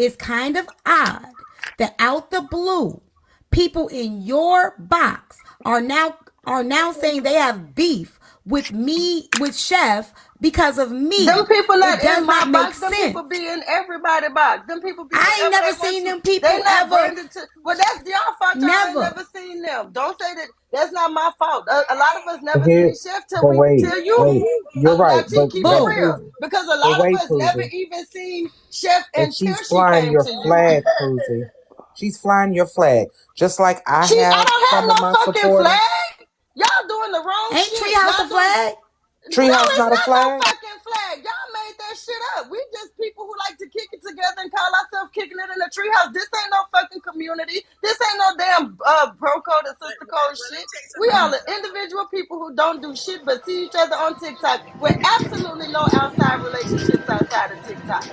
it's kind of odd that out the blue, people in your box are now are now saying they have beef with me, with Chef, because of Them me. people It not does in my not make box. Them people sense. be in everybody box. Them people be I ain't wherever never they want seen to. them They people not ever. branded to. Well, that's y'all fault. Y'all ain't Never. never seen them. Don't say that. That's not my fault. A lot of us But never here, seen Chef till but we wait, till you. wait. You're Now, right, T, keep it but Boo. real Poozy, because a but lot of wait, us never Poozy. even seen Chef But until she's she flying came your to you. flag, Poozy. She's flying your flag, just like I I have don't have some of my no fucking supporters. flag. Y'all doing the wrong Ain't shit. Treehouse a Y'all doing. flag? No, Treehouse it's not a not no flag. fucking flag. Y'all made that shit up. We just people who like to kick it together and call ourselves kicking it in the treehouse. This ain't no fucking community. This ain't no damn bro code and sister code shit. We all are individual people who don't do shit but see each other on TikTok with absolutely no outside relationships outside of TikTok.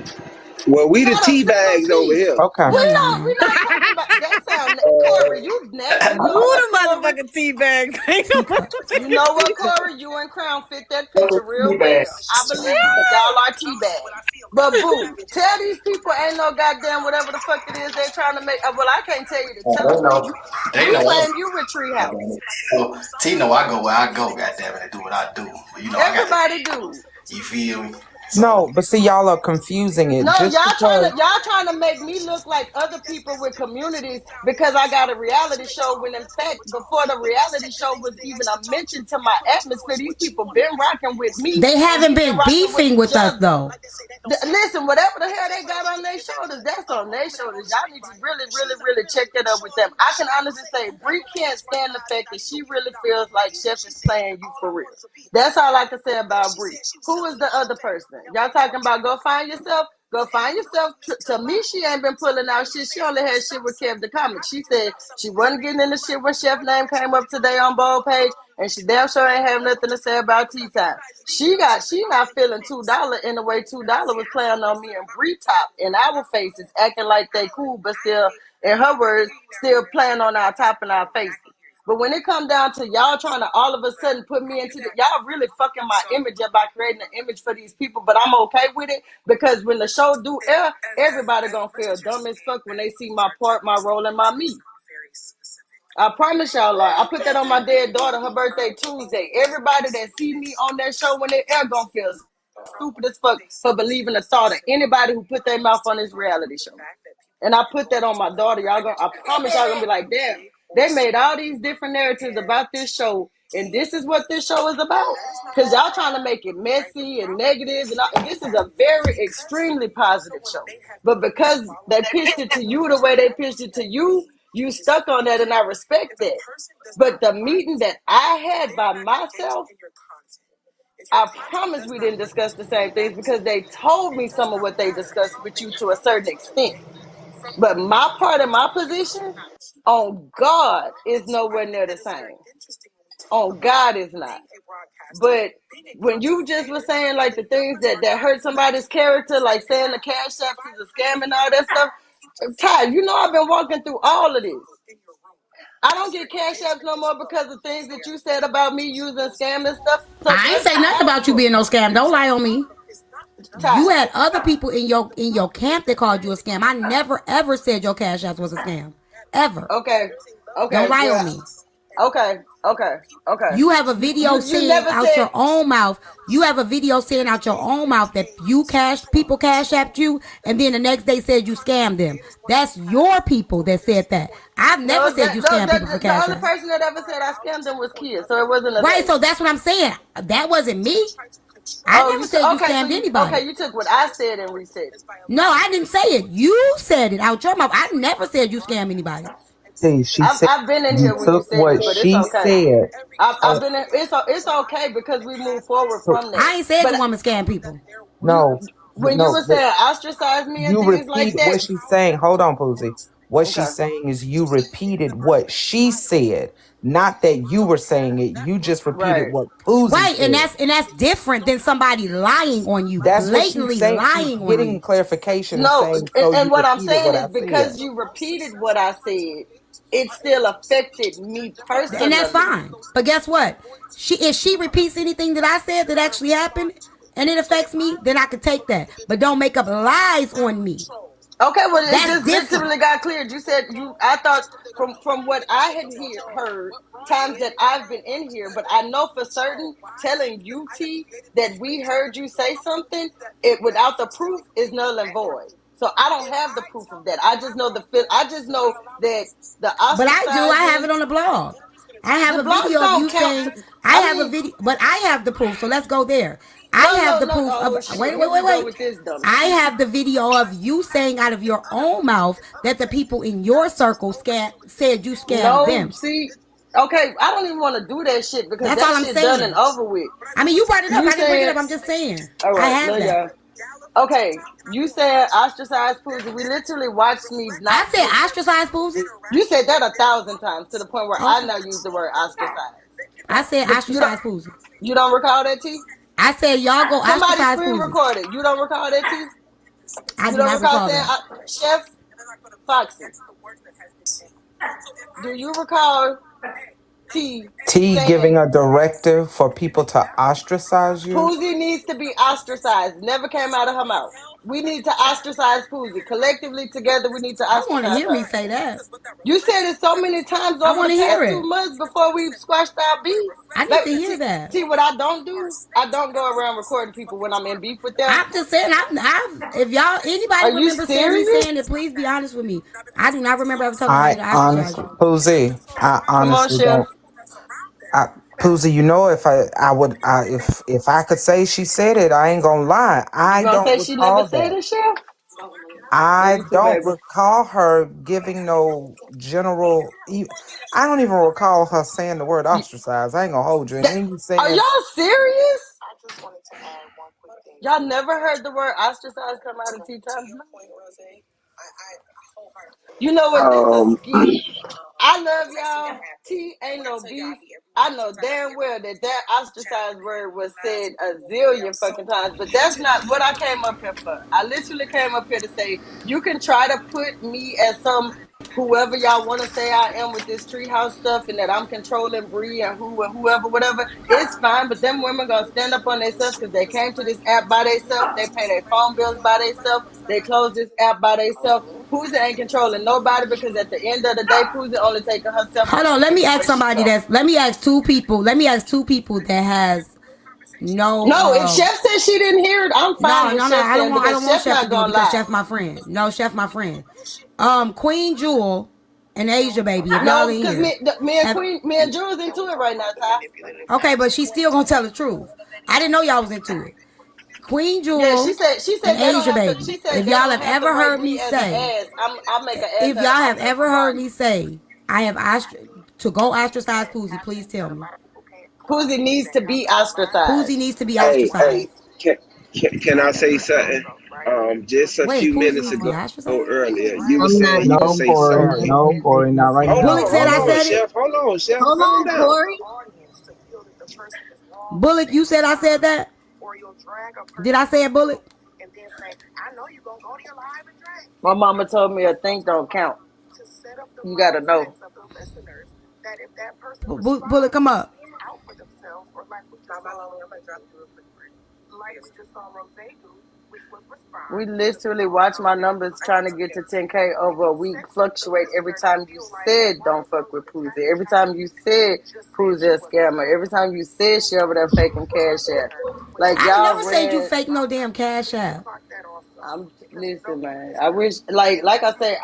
Well, we the Not a tea single bags over piece. here. Okay. No, y'all We not. not talking about that sound Corey, you next. You Who know what, the Corey? motherfucking tea bags? You know what, Corey? You and Crown fit that picture real well. I believe you. Y'all are teabags. But boo, tell these people ain't no goddamn whatever the fuck it is they're trying to make. Well, I can't tell you to tell They them because know. you They we know. blame you with Treehouse. So, T know I go where I go, goddamn it, and do what I do. But you know, I got to. Everybody do. You feel me? So, No, but see, y'all are confusing it. No, Just because. y'all trying to make me look like other people with communities because I got a reality show when in fact before the reality show was even a mention to my atmosphere, these people been rocking with me They and haven't we've been been rocking with beefing each with us other. though. Listen, whatever the hell they got on their shoulders, that's on their shoulders. Y'all need to really, really, really check that up with them. I can honestly say Bree can't stand the fact that she really feels like Chef is playing you for real. That's all I can say about Bree. Who is the other person? Y'all talking about go find yourself? Go find yourself. To me, she ain't been pulling out shit. She only had shit with Kev the comic. She said she wasn't getting in the shit when Chef name came up today on Bold Page, and she damn sure ain't have nothing to say about tea time. She not feeling $2 in the way $2 was playing on me and Bree top in our faces, acting like they cool, but still, in her words, still playing on our top and our faces. But when it come down to y'all trying to all of a sudden put me into the y'all really fucking my image up by creating an image for these people, but I'm okay with it because when the show do air, everybody gonna feel dumb as fuck when they see my part, my role, and my me. I promise y'all, I put that on my dead daughter, her birthday Tuesday. Everybody that see me on that show when they air gonna feel stupid as fuck for believing the thought of anybody who put their mouth on this reality show. And I put that on my daughter. I promise y'all gonna be like, damn, they made all these different narratives about this show, and this is what this show is about. Because y'all trying to make it messy and negative, and this is a very extremely positive show. But because they pitched it to you the way they pitched it to you, you stuck on that, and I respect that. But the meeting that I had by myself, I promise we didn't discuss the same things because they told me some of what they discussed with you to a certain extent. But my part of my position on God is nowhere near the same. On God is not. But when you just were saying like the things that hurt somebody's character, like saying the cash apps is a scam and all that stuff, Ty, you know I've been walking through all of this. I don't get cash apps no more because of things that you said about me using scam and stuff. So I ain't guess say nothing I asked about you for being no scam. Don't lie on me. You Ty. had other people in your camp that called you a scam. I never ever said your cash app was a scam. Ever. Okay, Don't okay, lie on well, me. okay, okay, okay. You have a video You saying never out said your own mouth. You have a video saying out your own mouth that people cash apped you, and then the next day said you scammed them. That's your people that said that. I've never no. said you scam people for The cash only apps. person that ever said I scammed them was Kia, so it wasn't a Right, they. so that's what I'm saying. That wasn't me. I Oh, never said you okay? So scammed you anybody. okay? You took what I said and reset it. No, I didn't say it. You said it out your mouth. I never said you scam anybody. See, she I've said I've been in you here when you took said what it, but it's she okay. said. I've And been in, it's okay because we move forward so, from that. I ain't said But you woman scam people. you no, when you no, were but saying ostracize me and you things like repeat that, what she's saying. Hold on, Poozy. What okay, she's saying is you repeated what she said, not that you were saying it. You just repeated right. what Poozy Right, and said. that's different than somebody lying on you, That's what she's blatantly saying. She's lying on getting you. clarification and No, saying, so you and what I'm repeated saying what is I said. because you repeated what I said, it still affected me And that's personally. fine. But guess what? If she repeats anything that I said that actually happened and it affects me, then I could take that. But don't make up lies on me. Okay, well, it That's just different. literally got cleared. You said you. I thought from what I had heard times that I've been in here, but I know for certain telling you T that we heard you say something it without the proof is null and void. So I don't have the proof of that. I just know I just know that the But I do. I have ostracizing it on the blog. I have the a blogs video of don't you count. saying, I I have a mean, video, but I have the proof. So let's go there. I no, have no, the no. proof of, Oh shit! wait, Here wait, we wait, go wait. with this dumb I shit. have the video of you saying out of your own mouth that the people in your circle said you scammed No, them. see, okay, I don't even want to do that shit because That's that all I'm shit done and saying. over with. I mean, you brought it up. You I didn't bring it said, up. I'm just saying. all I right, have love that. y'all. Okay, you said ostracized Poozy. We literally watched me not I said get. ostracized Boozy. You said that 1,000 times to the point where I Okay. now use the word ostracized. I said But ostracized Boozy. you don't recall that T? I said y'all go Somebody ostracize screen Boozy. recorded. You don't recall that T? I You do don't not recall recall saying that. Chef Foxy. Do you recall T T saying giving a directive for people to ostracize you. Poozy needs to be ostracized? Never came out of her mouth. We need to ostracize Poozy. Collectively, together, we need to I want to ostracize hear me her. say that. You said it so many times I over want the to hear past two it. months before we squashed our beef. I need Like, to hear that. what I don't do, I don't go around recording people when I'm in beef with them. I'm just saying. If y'all anybody Are you remember saying me serious? saying it, please be honest with me. I do not remember ever telling somebody I to ostracize honestly, you. Poozy, I Come on, honestly Chef. don't. Poozy, you know, if I could say she said it, I ain't gonna lie. You I gonna don't say she never recall said that. it, Chef? Love I you too, don't baby. recall her giving no general. I don't even recall her saying the word You, ostracize. I ain't gonna hold you. And that, then you are saying, y'all serious? Y'all never heard the word ostracized come out of tea times? You know what? This is a Um, skit. I love y'all. T ain't no beef. I know damn well that ostracized word was said a zillion fucking times, but that's not what I came up here for. I literally came up here to say you can try to put me as some whoever y'all want to say I am with this treehouse stuff and that I'm controlling Bree and who and whoever, whatever. It's fine, but them women gonna stand up on themselves because they came to this app by themselves. They pay their phone bills by themselves. They close this app by themselves. Pooja ain't controlling nobody because at the end of the day, Pooja only taking herself Hold with on. her Let me ask everywhere she somebody go. that's. Let me ask two people. Let me ask two people that has no. No, if Chef said she didn't hear it, I'm fine No, with no, no. Chef I don't saying want. I because don't want Chef Chef to not do it gonna because lie. Chef my friend. No, Chef my friend. Queen Jewel and Asia baby. If y'all No, in because here, me and have Queen, me and Jules into it right now, Ty. okay, but she's still gonna tell the truth. I didn't know y'all was into it. Queen Yeah, Jewel she and said they don't Asia have to. baby. She said If they y'all don't have have to ever rate heard me me as an say, ass. I'll make an ass if out of y'all have myself ever heard me regardless. say, I have to go ostracize Poozy, please tell me. Pussy needs to be Poozy ostracized. needs to be hey, ostracized. can, can I say something? Just a Wait, few Poozy minutes needs to ago be ostracized? earlier, you were I'm saying not you could "No, say being Corey, sorry. no, funny. Corey, not right Bullock now." said I said it. Chef. Hold on, Chef. Hold Calm on, down. Corey. Bullock, you said I said that? Did I say it, Bullock? My mama told me a thing don't count. You gotta know. Bullock, come up. We literally watch my numbers trying to get to 10K over a week fluctuate every time you said don't fuck with Poozy. Every time you said Poozy a scammer. Every time you said she over there faking cash app. Like I ain't y'all never said you read. fake no damn cash app. I'm listen, man. I wish, like I said,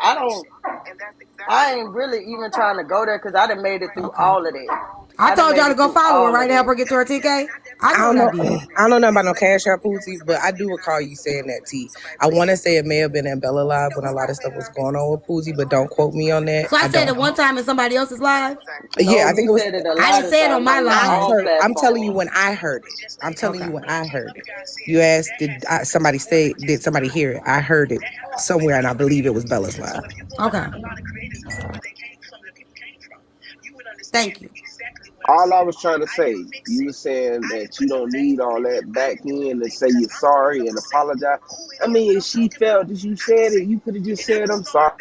I ain't really even trying to go there because I done made it through Okay. all of that. I I done told y'all made to it go through follow her, all right? of To help that. her get to her 10K. I I know don't what I know. did. I don't know nothing about no cash out Poozy, but I do recall you saying that. T. I want to say it may have been in Bella Live when a lot of stuff was going on with Poozy, but don't quote me on that. So I I said don't it one know. time in somebody else's live. Yeah, No, I think you it was. said it a I lot didn't of say it on times my on your I live. own heard. I'm telling you platform. when I heard it. I'm telling you Okay. when I heard it. You asked, somebody say? Did somebody hear it? I heard it somewhere, and I believe it was Bella's live. Okay. Thank you. All I was trying to say, you were saying that you don't need all that back end to say you're sorry and apologize. I mean, if she felt that you said it, you could have just said, I'm sorry,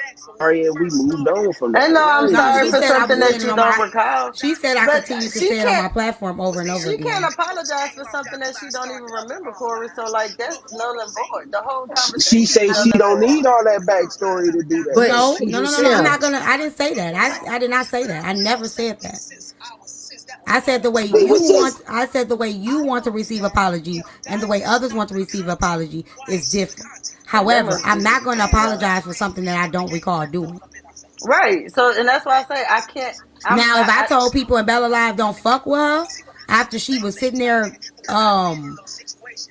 and we moved on from that. And no, I'm Why is No, it sorry she so for said I something was difficult? saying that it you on don't my. recall. She said I But continue to say it on my platform over and over she can't again. apologize for something that she don't even remember, Corey. So like that's null and void. The whole She conversation is say null she and don't void. need all that backstory to do that, But though. No, she no, no, no, no. I'm Chef, not gonna. I didn't say that. I did not say that. I never said that. I said the way But you what want. just I said the way you want to receive apology and the way others want to receive apology is different. That However, must I'm be not going to yeah. apologize for something that I don't recall doing. Right. So and that's why I say I can't. I'm Now, if not. I told people in Bella Live don't fuck with her after she was sitting there,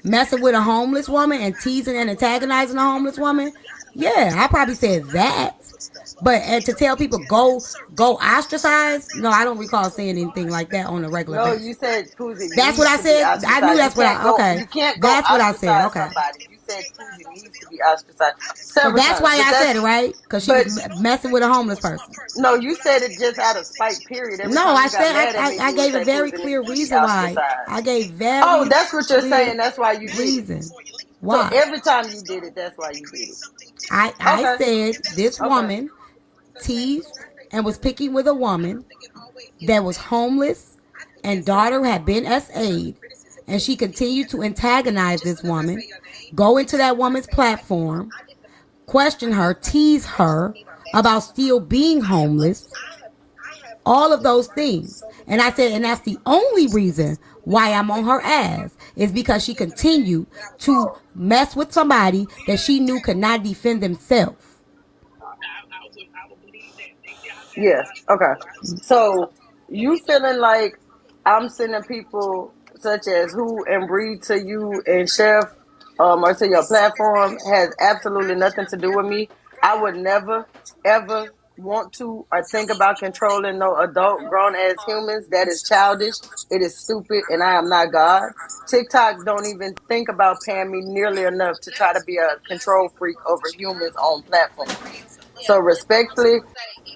messing with a homeless woman and teasing and antagonizing a homeless woman, yeah, I probably said that. But to tell people go ostracize, no, I don't recall saying anything like that on a regular No, you basis. said Pussy That's what needs I to be said. I knew ostracized. You that's what can't I go. okay. You can't go That's what I said. ostracize Okay. somebody. You said Pussy needs to be ostracized So several that's times. why But I said that's it, right? Because she was but messing with a homeless person. no, you said it just out of spite. Period. Every No, time I you got said mad at me, I you would gave a say very Pussy clear needs to be reason why. I ostracized. gave Oh, very that's what you're clear saying. That's why you did it. reason So why. every time you did it, that's why you did it. I Okay. said this Okay. woman teased and was picking with a woman that was homeless and daughter had been SA'd, and she continued to antagonize this woman, go into that woman's platform, question her, tease her about still being homeless, all of those things. And I said, and that's the only reason why I'm on her ass is because she continued to mess with somebody that she knew could not defend themselves. Yeah. Okay. So you feeling like I'm sending people such as who and breed to you and Chef, or to your platform has absolutely nothing to do with me. I would never ever want to or think about controlling no adult grown ass humans. That is childish. It is stupid, and I am not God. TikTok don't even think about paying me nearly enough to try to be a control freak over humans on platforms. So respectfully,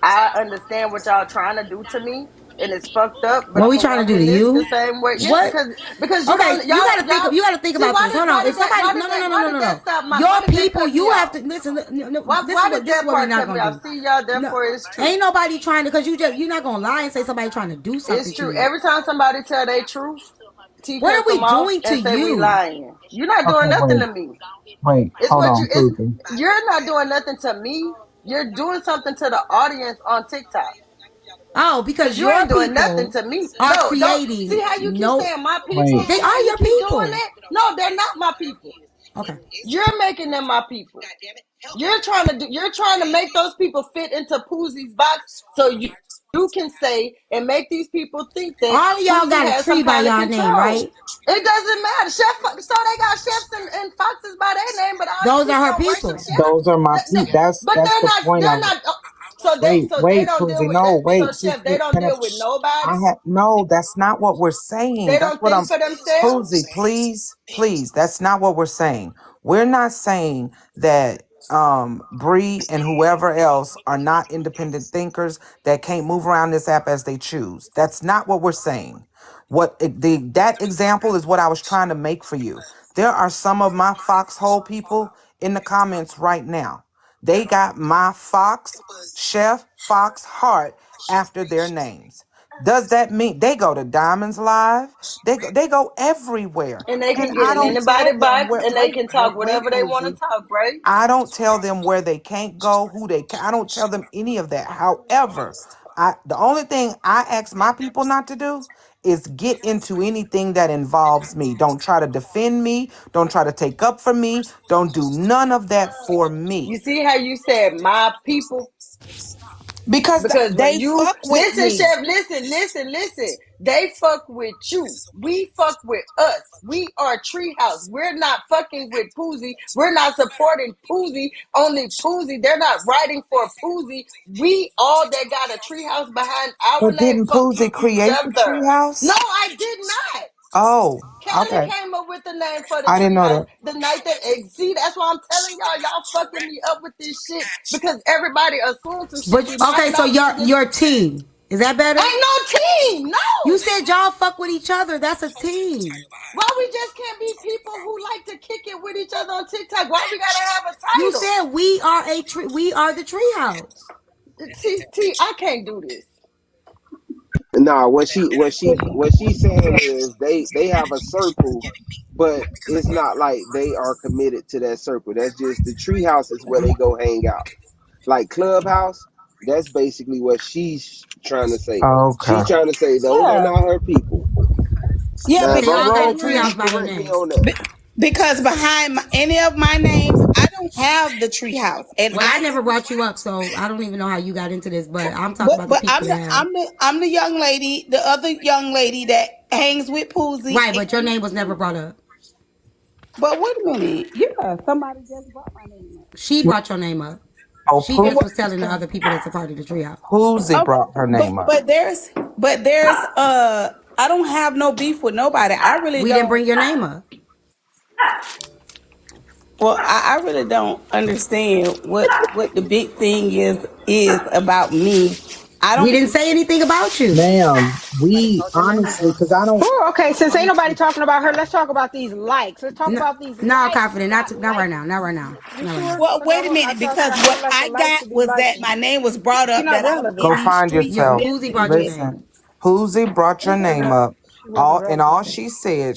I understand what y'all trying to do to me, and it's fucked up. But What I'm we gonna trying to walk do to in this the you? same way. Yeah, What? because you Okay, don't y'all you gotta think see about this. Hold on. If somebody, why no, did no, that no, no, why no, did no, that no. stop my Your why did that people, cut me you have off? to listen. No, no, Why did this is that what we're part not cut me gonna off? do. See y'all, No, therefore it's true. ain't nobody trying to, because you're not gonna lie and say somebody trying to do It's something to true. you. Every time somebody tell their truth, T What are cuts we them off doing to and say we you? lying. You're not Okay, doing nothing wait, to me. wait, It's hold what on, it's Susie. you're not doing nothing to me. You're doing something to the audience on TikTok. Oh, Cause because you your ain't doing nothing people to me. are No, don't see creating how you keep no, saying my people. Wait, they See how are you your keep doing people. that? No, they're not my people. Okay. You're making them my people. You're trying to make those people fit into Poosie's box so you can say and make these people think that All of y'all Poosie got a has some tree by kind of y'all name, control. right? It doesn't matter. So they got chefs and foxes by their name, but all these Those people are her don't worship people. chef. those are my feet. But That's the point they're of it. not. Wait, So they wait, don't deal Susie. with that. No, So wait, chef, sister. they don't Can deal with I nobody. have no? That's not what we're saying. They That's don't what think I'm. for themselves. Susie, please, please. That's not what we're saying. We're not saying that Bree and whoever else are not independent thinkers that can't move around this app as they choose. That's not what we're saying. That example is what I was trying to make for you. There are some of my foxhole people in the comments right now. They got my Fox, Chef, Fox, Heart after their names. Does that mean they go to Diamonds Live? They go everywhere, And they and can get I in don't tell anybody's them box where. and they Wait, can wait, talk wait, whatever they want to Susie. talk, right? I don't tell them where they can't go, who they can. I don't tell them any of that. However, the only thing I ask my people not to do is get into anything that involves me. Don't try to defend me. Don't try to take up for me. Don't do none of that for You me see how you said my people? because Because when they you fuck with listen, me. chef, listen. They fuck with you. We fuck with us. We are Treehouse. We're not fucking with Poozy. We're not supporting Poozy. Only Poozy. They're not writing for Poozy. We all that got a Treehouse behind our But name didn't fuck Poozie with each create the other. No, treehouse? I did not. Oh, Callie okay. came up with the name for the I didn't know treehouse that. the night that see. That's why I'm telling y'all, y'all fucking me up with this shit because everybody assumes some shit But we might okay, so not be. your team is that better? Ain't no team. You You said y'all fuck with each other. That's a team. Why we just can't be people who like to kick it with each other on TikTok? Why we gotta have a You title? said we are a tree. We are the treehouse. I can't do this. Nah, what she's saying is they have a circle, but it's not like they are committed to that circle. That's just the treehouse is where they go hang out. Like Clubhouse, that's basically what she's trying to say. Okay. She's trying to say those are Yeah. not her people. Yeah, Now, So if I'm y'all because got a wrong, please treehouse by her correct me name. on that. because behind any of my names, I don't have the treehouse, and Well, I never brought you up, so I don't even know how you got into this. But I'm talking about the but people that have. I'm the young lady, the other young lady that hangs with Right, Poozie. but your name was never brought up. But wait a minute, yeah, somebody just brought my name up. She brought your name up. Oh, She just Pooh, was telling the other people that's a part of the treehouse. Poohsy Oh, brought her name up. but there's I don't have no beef with nobody. I really We didn't don't. bring your name up. Well, I really don't understand what the big thing is about me. I We don't didn't be. say anything about you. Ma'am, we honestly, because I don't Oh, okay. Since ain't nobody honestly. talking about her, let's talk about these likes. Let's talk No, about these no, likes. Who confident. got Not right likes? now. Not right now. You Not right sure? now. Well, Because wait a minute, because I what feel like the I likes got should be was that liking. my name was brought She up not that I was relevant. Go in these find streets Yeah, yourself. Poozy visiting brought your with. name. Listen, Poohsy brought your name up. She wasn't All relevant.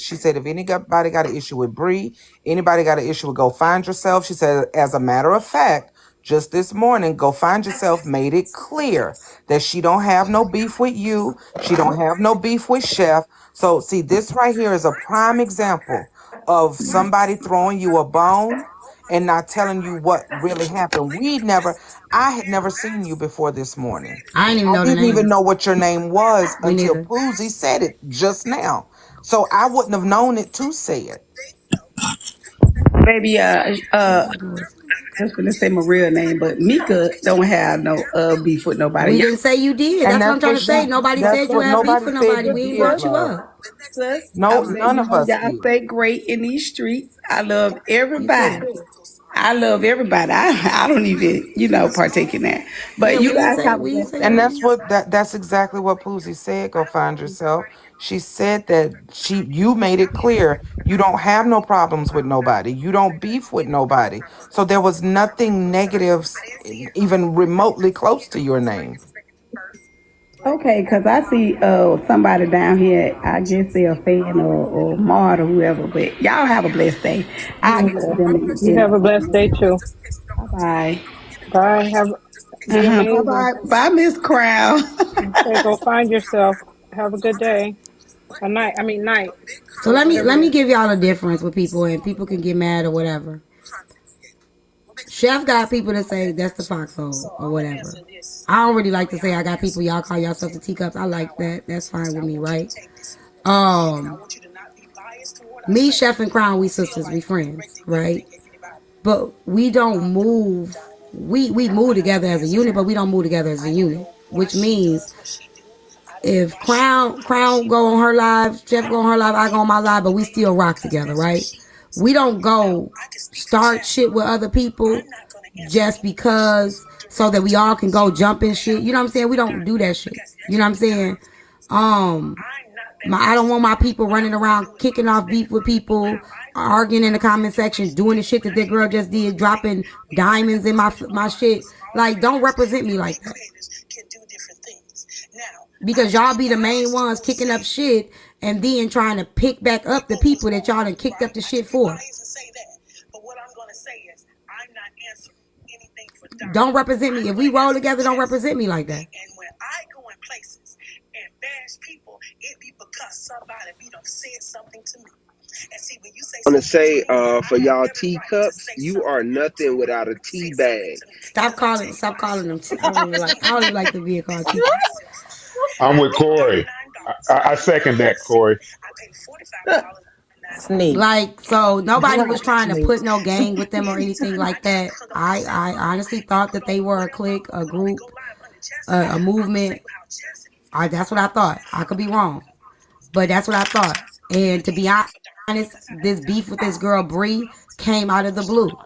she said, if anybody got an issue with Bree, anybody got an issue with Go Find Yourself, she said, as a matter of fact, just this morning, Go Find Yourself made it clear that she don't have no beef with you. She don't have no beef with Chef. So see, this right here is a prime example of somebody throwing you a bone and not telling you what really happened. I had never seen you before this morning. I didn't even I know the didn't even name. know what your name was Me until neither. Poozy said it just now. So I wouldn't have known it to say it. Baby, Make that noise. I was gonna say my real name, but Mika don't have no beef with nobody. We Y'all, didn't say you did. And That's what I'm trying to say. Nobody that's said you what had beef nobody with said nobody. you We ain't did, brought you love. up. sis, No, I'm letting none you of know us y'all did. stay great in these streets. I love You everybody. too. I love everybody. I don't even, partake in that. Yeah, But you guys have a we ain't blessed say your And day. that's name. that's exactly what Poozy said. Go find yourself. She said that you made it clear you don't have no problems with nobody. You don't beef with nobody. So there was nothing negative even remotely close to your name. Okay, because I see somebody down here, I guess they're a fan or Mart or whoever, but y'all have a blessed day. I'll You get to them you in have a a blessed day minute. too. Bye bye. Bye. Have be Bye amazing. bye. Bye, Miss Crown. Okay, go find yourself. Have a good day. A night. I mean night. So Whatever let it me is. give y'all a difference with people, and people can get mad or whatever. Chef got people that say that's the foxhole or whatever. I don't really like to say I got people y'all call yourself the teacups. I like that. That's fine with me, right? Um, Me, Chef, and Crown, we sisters, we friends, right? But we don't move. We move together as a unit, but we don't move together as a unit. Which means if Crown go on her live, Chef go on her live, I go on my live, but we still rock together, right? We don't go start shit with other people just because so that we all can go jump in shit. You know what I'm saying? We don't do that shit. You know what I'm saying? Um I don't want my people running around kicking off beef with people, arguing in the comment section, doing the shit that that girl just did, dropping diamonds in my shit. Like, don't represent me like that. Because y'all be the main ones kicking up shit and then trying to pick back up the people that y'all done kicked up the shit for. Don't represent me. If we roll together, don't represent me like that. Want to say, for y'all teacups, you are nothing without a tea bag. Stop calling them. I don't even like the being called teacups. I'm with Corey. I second that, Corey. Sneak. Like, so nobody was Right, trying to Sneak. put no gang with them or anything like that. I honestly thought that they were a clique, a group, a movement. That's what I thought. I could be wrong, but that's what I thought. And to be honest, this beef with this girl Bree came out of the blue.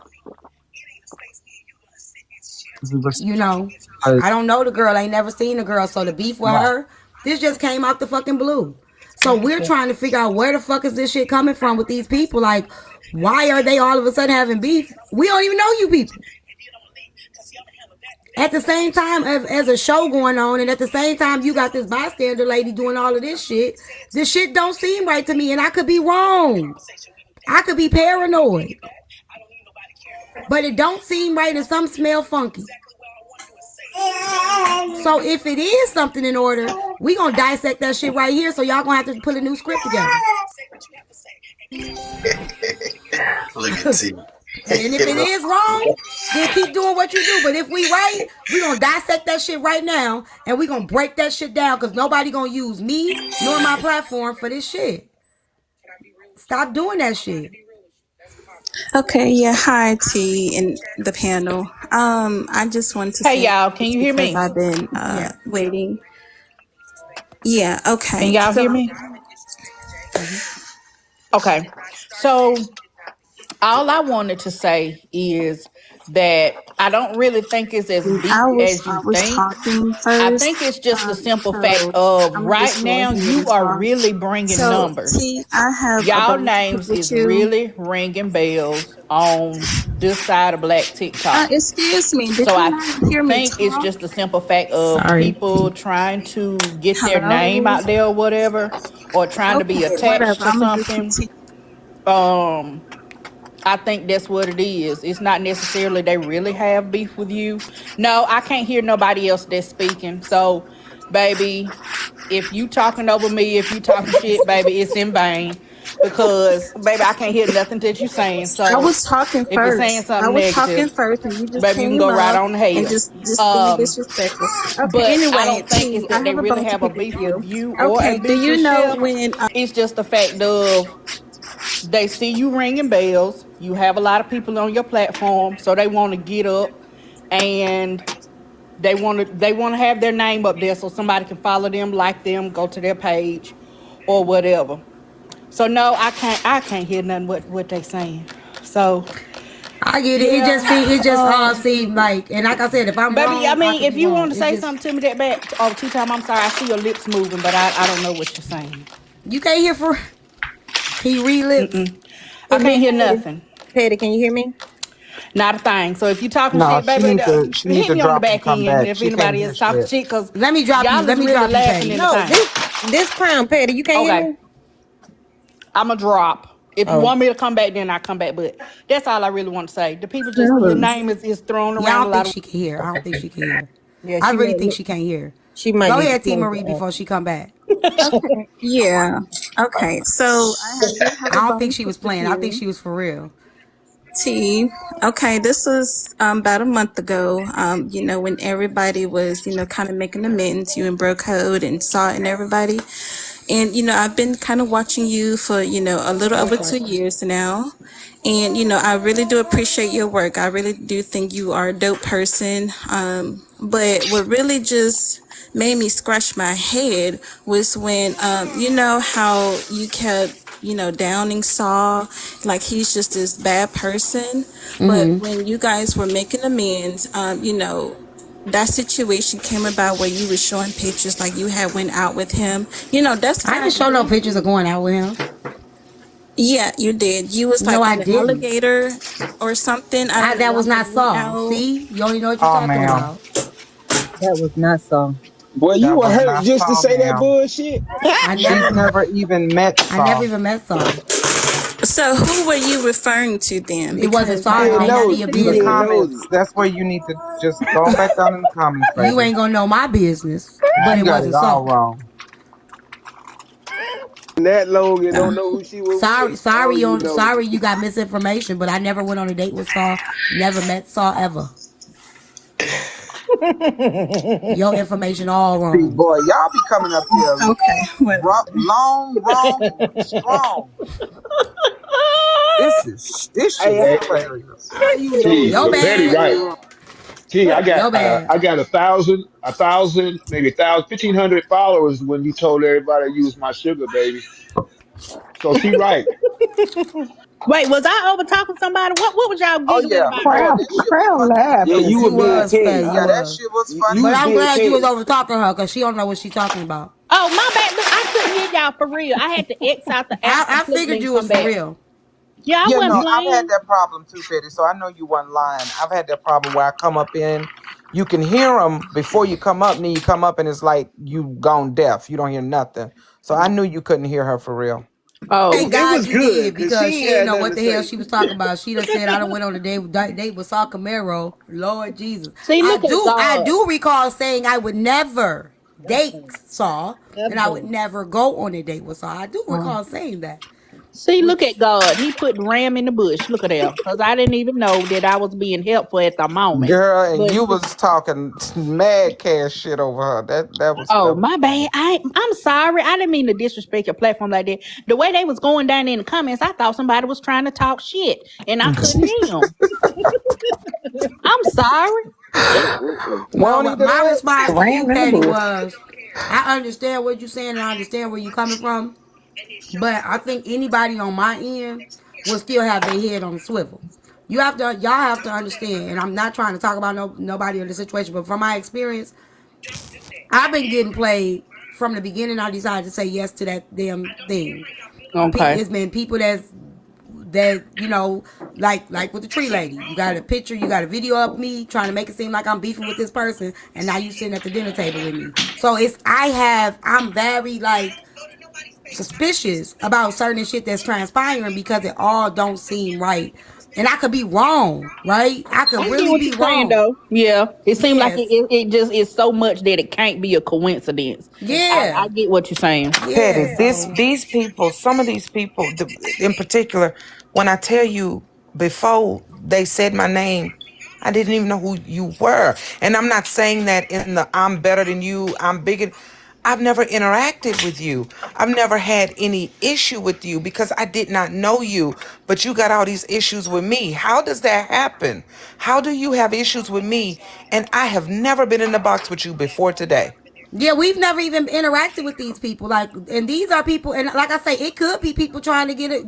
We was, You know, uh, I don't know the girl. I ain't never seen the girl. So the beef with right. her, This just came out the fucking blue. So we're trying to figure out where the fuck is this shit coming from with these people. Like, why are they all of a sudden having beef? We don't even know you people. At the same time as a show going on, and at the same time you got this bystander lady doing all of this shit. This shit don't seem right to me, and I could be wrong. I could be paranoid, but it don't seem right, and some smell funky. So if it is something in order, we gonna dissect that shit right here. So y'all gonna have to put a new script together. Look at T. And if it is wrong, then keep doing what you do. But if we right, we gonna dissect that shit right now, and we gonna break that shit down, because nobody gonna use me nor my platform for this shit. Stop doing that shit. Okay, yeah, hi T and the panel. I just wanted to Hey say y'all, can just you hear because me? I've been Yeah. waiting. Yeah, Can okay. y'all So hear me? Okay. So all I wanted to say is that I don't really think it's as I deep was as I you was think. talking I first. think it's just the simple fact So of I'm gonna right just go now ahead you and are talk. really bringing So numbers. T, I have a Y'all bunch of names people is too. really ringing bells on this side of Black TikTok. Excuse me, did So you I not hear me think it's talk? just the simple fact of Sorry. people trying to get their name Hello? out there or whatever, or trying to be Okay, attached whatever. to I'm gonna just something. continue. Um, I think that's what it is. It's not necessarily they really have beef with you. No, I can't hear nobody else that's speaking. So, baby, if you talking over me, if you talking shit, baby, it's in vain. Because, baby, I can't hear nothing that you saying. I So, was talking if you're saying first. I something was talking negative, first, and you just baby, you can came go right up on to and hell. just being Um, disrespectful. Okay. but I Anyway, don't think it's T, I that they have a really bunch of have a people beef with queue. you or a Okay. Do beef you with know Chef. when? It's just the fact of they see you ringing bells. You have a lot of people on your platform, so they want to get up and they want to have their name up there so somebody can follow them, like them, go to their page, or whatever. So no, I can't hear nothing what they saying. So I get it. It yeah, just all seemed like, and like I said, if I'm baby. I wrong, I mean, could if be you wrong. want to It say just, something to me that bad, oh, Tea Time, I'm sorry. I see your lips moving, but I don't know what you're saying. you can't hear for. Can you read lips? I Hey, can't Big hear Petty. nothing. Petty, can you hear me? Not a thing. So if you talking No, shit, baby, she need hit to me on the drop and back come end back. if She can't anybody hear is talking shit. shit, cause Let me drop you. y'all Let is me really drop you, laughing in Petty. the No, thing. this crown Petty. You can't hear Okay, me? I'm a drop. If you Oh. want me to come back, then I come back. But that's all I really want to say. The people just your Fellas. name is thrown Yeah, I around a don't think lot of. she can hear. I don't think she can hear. Yeah, I really think she can't hear. she might Go need to ahead, T close the Marie, app. before she come back. Okay. Yeah. Okay. So do have I a don't think bonus she with was the playing. I think queue. she was for real. T. Okay, this was about a month ago. When everybody was, kind of making amends, you and Bro Code and Saw and everybody. And, I've been kind of watching you for, a little over 2 years now. And, I really do appreciate your work. I really do think you are a dope person. But what really just made me scratch my head was when, how you kept, downing Saul, like he's just this bad person. But when you guys were making amends, that situation came about where you were showing pictures like you had went out with him. That's I kind didn't of show no pictures of crazy. going out with him. Yeah, you did. You was No, like I on an didn't. alligator or something. I don't know. That was Y'all had not went Saul. out. See, you only know what you're Oh, talking ma'am. about. That was not so. Boy, you That were was hurt not just to Saw, say that ma'am. bullshit. I She's never, never even met I never Saw. even met Saul. So who were you referring to then? It wasn't Because Saul. It Being ain't none of nosy. your You In the being business. nosy. comments, that's where you need to just go on back down in the comments, You baby. ain't gonna know my business, Because but you it got it wasn't all Saul. wrong. That long and don't know who she was with. Oh, you Sorry, nosy. you got misinformation. But I never went on a date with Saul. Never met Saul ever. Your information all See, wrong. boy, y'all be coming up here okay, whatever. long, wrong, and strong. This shit Hey, is Hey, hilarious. how you know T, Your your Petty, bad. right? information wrong? T, Your bad. I got 1,000, maybe 1,500 followers when you told everybody to use my sugar, baby. So she right. Wait, was I over talking somebody? What was y'all Oh giggling yeah, about boy, earlier? that shit was Crown funny. Yeah, laughing. you were You being was petty. fed. Yeah, You that was. shit was You funny. But was I'm being glad you was petty. over talking to her because she don't know what she talking about. Oh, my bad. Look, I couldn't hear y'all for real. I had to X out the app I completely figured and you come was for back. real. Yeah, I Yeah, wasn't no, I've had playing. that problem too, Petty. So I know you wasn't lying. I've had that problem where I come up in, you can hear them before you come up, and then you come up and it's like you gone deaf. You don't hear nothing. So I knew you couldn't hear her for real. Oh, Thank It God was you good did because because she she ain't didn't had know nothing what to the hell say. she was talking about. She done said I done went on a date with Saul Camaro. Lord Jesus. see, look at I God. do recall saying I would never date Saul and I would Never. never go on a date with Saul. I do recall saying that. See, look Which at God. He put ram in the bush. Look at that. Because I didn't even know that I was being helpful at the moment. Girl, and But you was talking mad cash shit over her. That oh, was my funny. bad. I'm sorry. I didn't mean to disrespect your platform like that. The way they was going down in the comments, I thought somebody was trying to talk shit, and I couldn't hear them. I'm sorry. Mm-mm-mm. no, Won't he what do my it? response to you, Ram in the Petty, bush. was I understand what you're saying and I understand where you're coming from. But I think anybody on my end will still have their head on the swivel. Y'all have to understand, and I'm not trying to talk about nobody in the situation, but from my experience, I've been getting played from the beginning. I decided to say yes to that damn thing. Okay. It's been people that like with the tree lady. You got a picture, you got a video of me trying to make it seem like I'm beefing with this person, and now you sitting at the dinner table with me. So I'm very like suspicious about certain shit that's transpiring because it all don't seem right. And I could be wrong, right? I I could get really what be you're saying wrong. though. Yeah, it seemed like Yes. it just is so much that it can't be a coincidence. I Yeah. get what you're saying. Petty, Yeah. this So these people, some of these people, in particular, when I tell you before they said my name, I didn't even know who you were. And I'm not saying that in the I'm better than you, I'm bigger. I've never interacted with you. I've never had any issue with you because I did not know you, but you got all these issues with me. How does that happen? How do you have issues with me and I have never been in the box with you before today? yeah, we've never even interacted with these people. Like, and these are people, and like I say, it could be people trying to get a.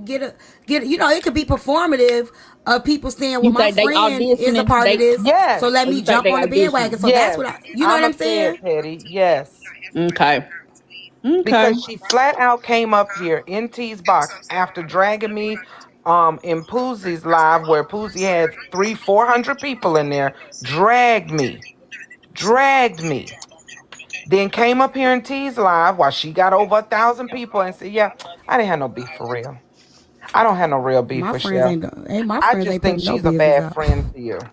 It could be performative of people saying, "Well, You my think they friend is a auditioning? part of They this, so Yes. let or me you think jump they on the bandwagon." auditioning? So that's Yes, what you know what I'ma I'm say saying? it, Petty. Yes. Okay. Okay. Because she flat out came up here in T's box after dragging me in Poosie's live where Poosie had 400 people in there, dragged me. Then came up here in T's live while she got over 1,000 people and said, yeah, I didn't have no beef for real. I don't have no real beef My with friends Chef. ain't ain't my I friends just ain't think putting no she's a business bad out. friend to you.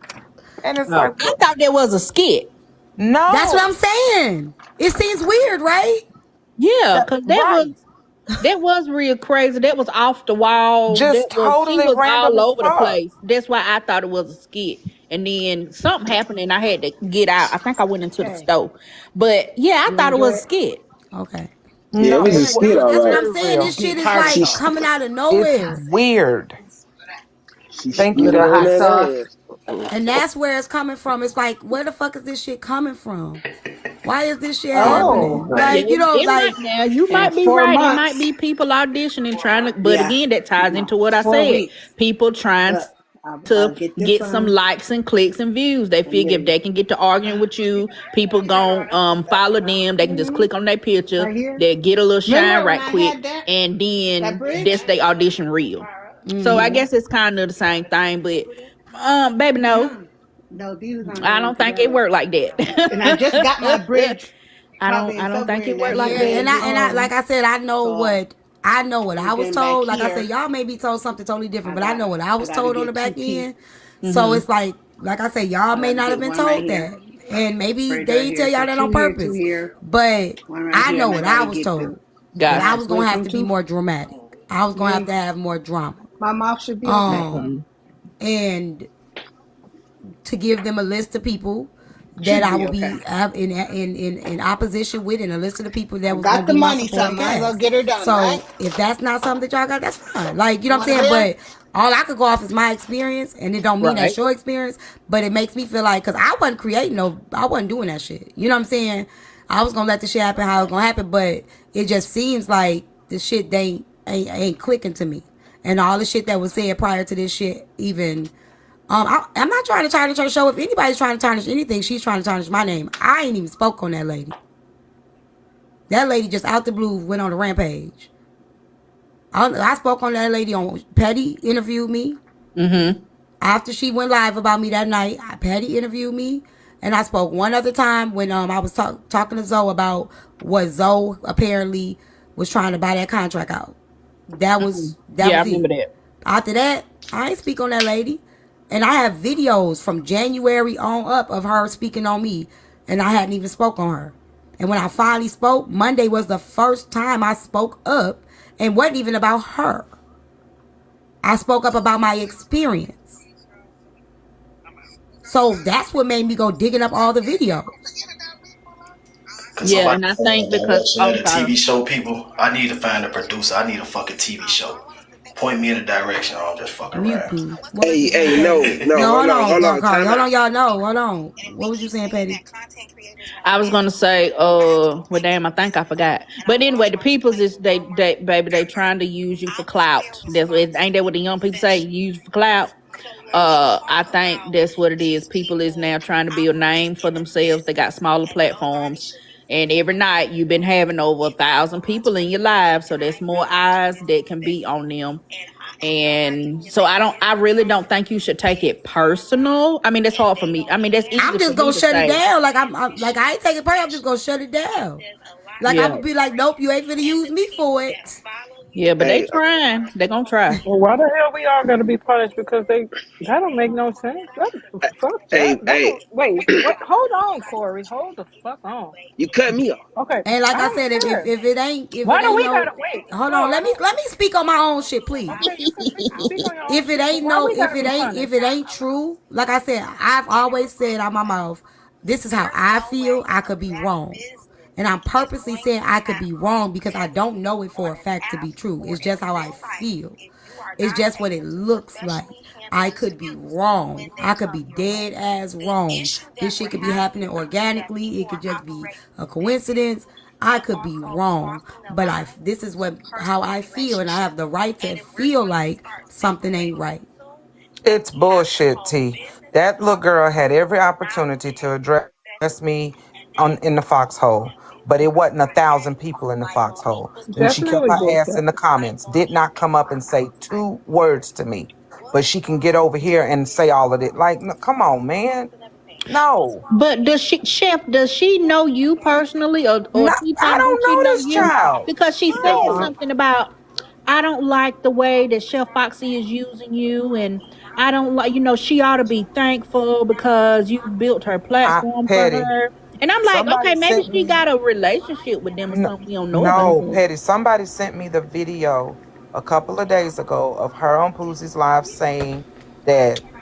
And it's Oh, like, I thought that was a skit. That's what no. I'm saying. It seems weird, right? Yeah, That, because right. that was real crazy. That was off the wall. Just She totally was random all as over the fuck. place. That's why I thought it was a skit. And then something happened and I had to get out. I think I went into the Okay. store. But yeah, I You thought it enjoy was a it? skit. Okay. Yeah, it No, was a it Yeah, was skit, all that's what right. I'm very saying. real. This shit is Part like She's two. coming out of It's nowhere. weird. she Thank you, split it the on hot that sauce. ass. And that's where it's coming from. It's like, where the fuck is this shit coming from? Why is this shit Oh, happening? Right. Yeah, Like, it might like, now. You in might be 4 right. It might months. be people auditioning trying to, but Yeah, again, that ties no, into what I 4 said. weeks. People trying But I'll to get this get some likes and clicks and views. They and figure if then they can get to arguing with you, people gon' follow them. They can just click on their picture. right here. They get a little shine Remember when right I quick, had and that then bridge? that's they audition reel. So I mm-hmm. guess it's kind of the same thing, but baby, no, No, these are gonna I go in don't think it together. worked like And I just got my that. bridge I don't. probably in I don't think February it worked next like Yeah, year. that. and I like I said, So I know what I'm I was getting back told. Like I said, here. y'all may be told something totally different, but I know what I I was gotta told on the get two back teeth. end. So Mm-hmm. it's like I said, y'all I may gotta not have get been one right told here. that, and maybe Bridge they right didn't tell here. y'all So that on two here, two purpose. here, But one right I here, know and I what I gotta was get the told, and I Gotcha. was gonna have wisdom to be tooth. more dramatic. I was gonna have Then to have more drama. my mouth should be okay. Um, Okay. and to give them a list of people that Should I be will okay. be in opposition with, and a list of the people that I was going got to the be my money, so I supporting might as well cast. get her done, right? So if that's not something that y'all got, that's fine. Like, you know You what I'm want a saying? beer? But all I could go off is my experience, and it don't mean that's Right. your experience, but it makes me feel like, because I wasn't creating I wasn't doing that shit. You know what I'm saying? I was going to let the shit happen how it was going to happen, but it just seems like the shit ain't clicking to me. And all the shit that was said prior to this shit even I'm not trying to tarnish her show. If anybody's trying to tarnish anything, she's trying to tarnish my name. I ain't even spoke on that lady. That lady just out the blue went on a rampage. I spoke on that lady on Petty interviewed me Mm-hmm. after she went live about me that night. Patty interviewed me, and I spoke one other time when I was talking to Zoe about what Zoe apparently was trying to buy that contract out. That Yeah, I was it. remember that. After that, I ain't speak on that lady, and I have videos from January on up of her speaking on me, and I hadn't even spoke on her. And when I finally spoke, Monday was the first time I spoke up, and wasn't even about her. I spoke up about my experience. So that's what made me go digging up all the videos. Cause Yeah, somebody and I said, think because she had I'm a sorry. TV show. People, I need to find a producer. I need a fucking TV show. Point me in a direction. I don't just fuck Mute around. me. What was you saying, Hey, no, Petty? no, No, hold on, Carl. time Hold out. on, y'all. No, hold on. What was you saying, Petty? I was gonna say, well, damn, I think I forgot. But anyway, the peoples is they, baby, they trying to use you for clout. That's what ain't that what the young people say? Use you for clout. I think that's what it is. People is now trying to build name for themselves. They got smaller platforms, and every night you've been having over 1,000 people in your live, so there's more eyes that can be on them. And so I really don't think you should take it personal. I mean, that's hard for me. I mean, that's I'm easy for just me gonna to shut it say. down. Like I ain't taking part. I'm just gonna shut it down. Like I'm Yeah. gonna be like, nope, you ain't finna use me for it. Yeah, but they Hey, trying. They gonna try. Well, why the hell we all got to be punished because they? That don't make no sense. That fuck that. That hey, don't. Wait, wait. Hold on, Corey. Hold the fuck on. you cut me off. Okay, And like I I don't said, care. if Why it do ain't we no, gotta wait? hold No, on, I don't. let me speak on my own shit, please. Okay, you can speak on your own If it shit, but ain't why no, we gotta be if punished? it ain't true, like I said, I've always said out my mouth, this is how I feel. I could be wrong. And I'm purposely saying I could be wrong because I don't know it for a fact to be true. It's just how I feel. It's just what it looks like. I could be wrong. I could be dead as wrong. This shit could be happening organically. It could just be a coincidence. I could be wrong, but this is what how I feel, and I have the right to feel like something ain't right. It's bullshit, T. That little girl had every opportunity to address me on in the foxhole, but it wasn't 1,000 people in the foxhole. Then she kept Definitely her ass bullshit. in the comments, did not come up and say two words to me. But she can get over here and say all of it. Like, no, come on, man. No. But does she, Chef? Does she know you personally, or No, Tea I Time? Do don't she know know this you? child. Because she said No. something about, I don't like the way that Chef Foxy is using you, and I don't like. She ought to be thankful because you've built her I platform for petty. her. And I'm like, okay, Somebody maybe sent she me got a relationship with them or something we don't know about. no, Petty. Somebody sent me the video a couple of days ago of her on Poosie's live saying that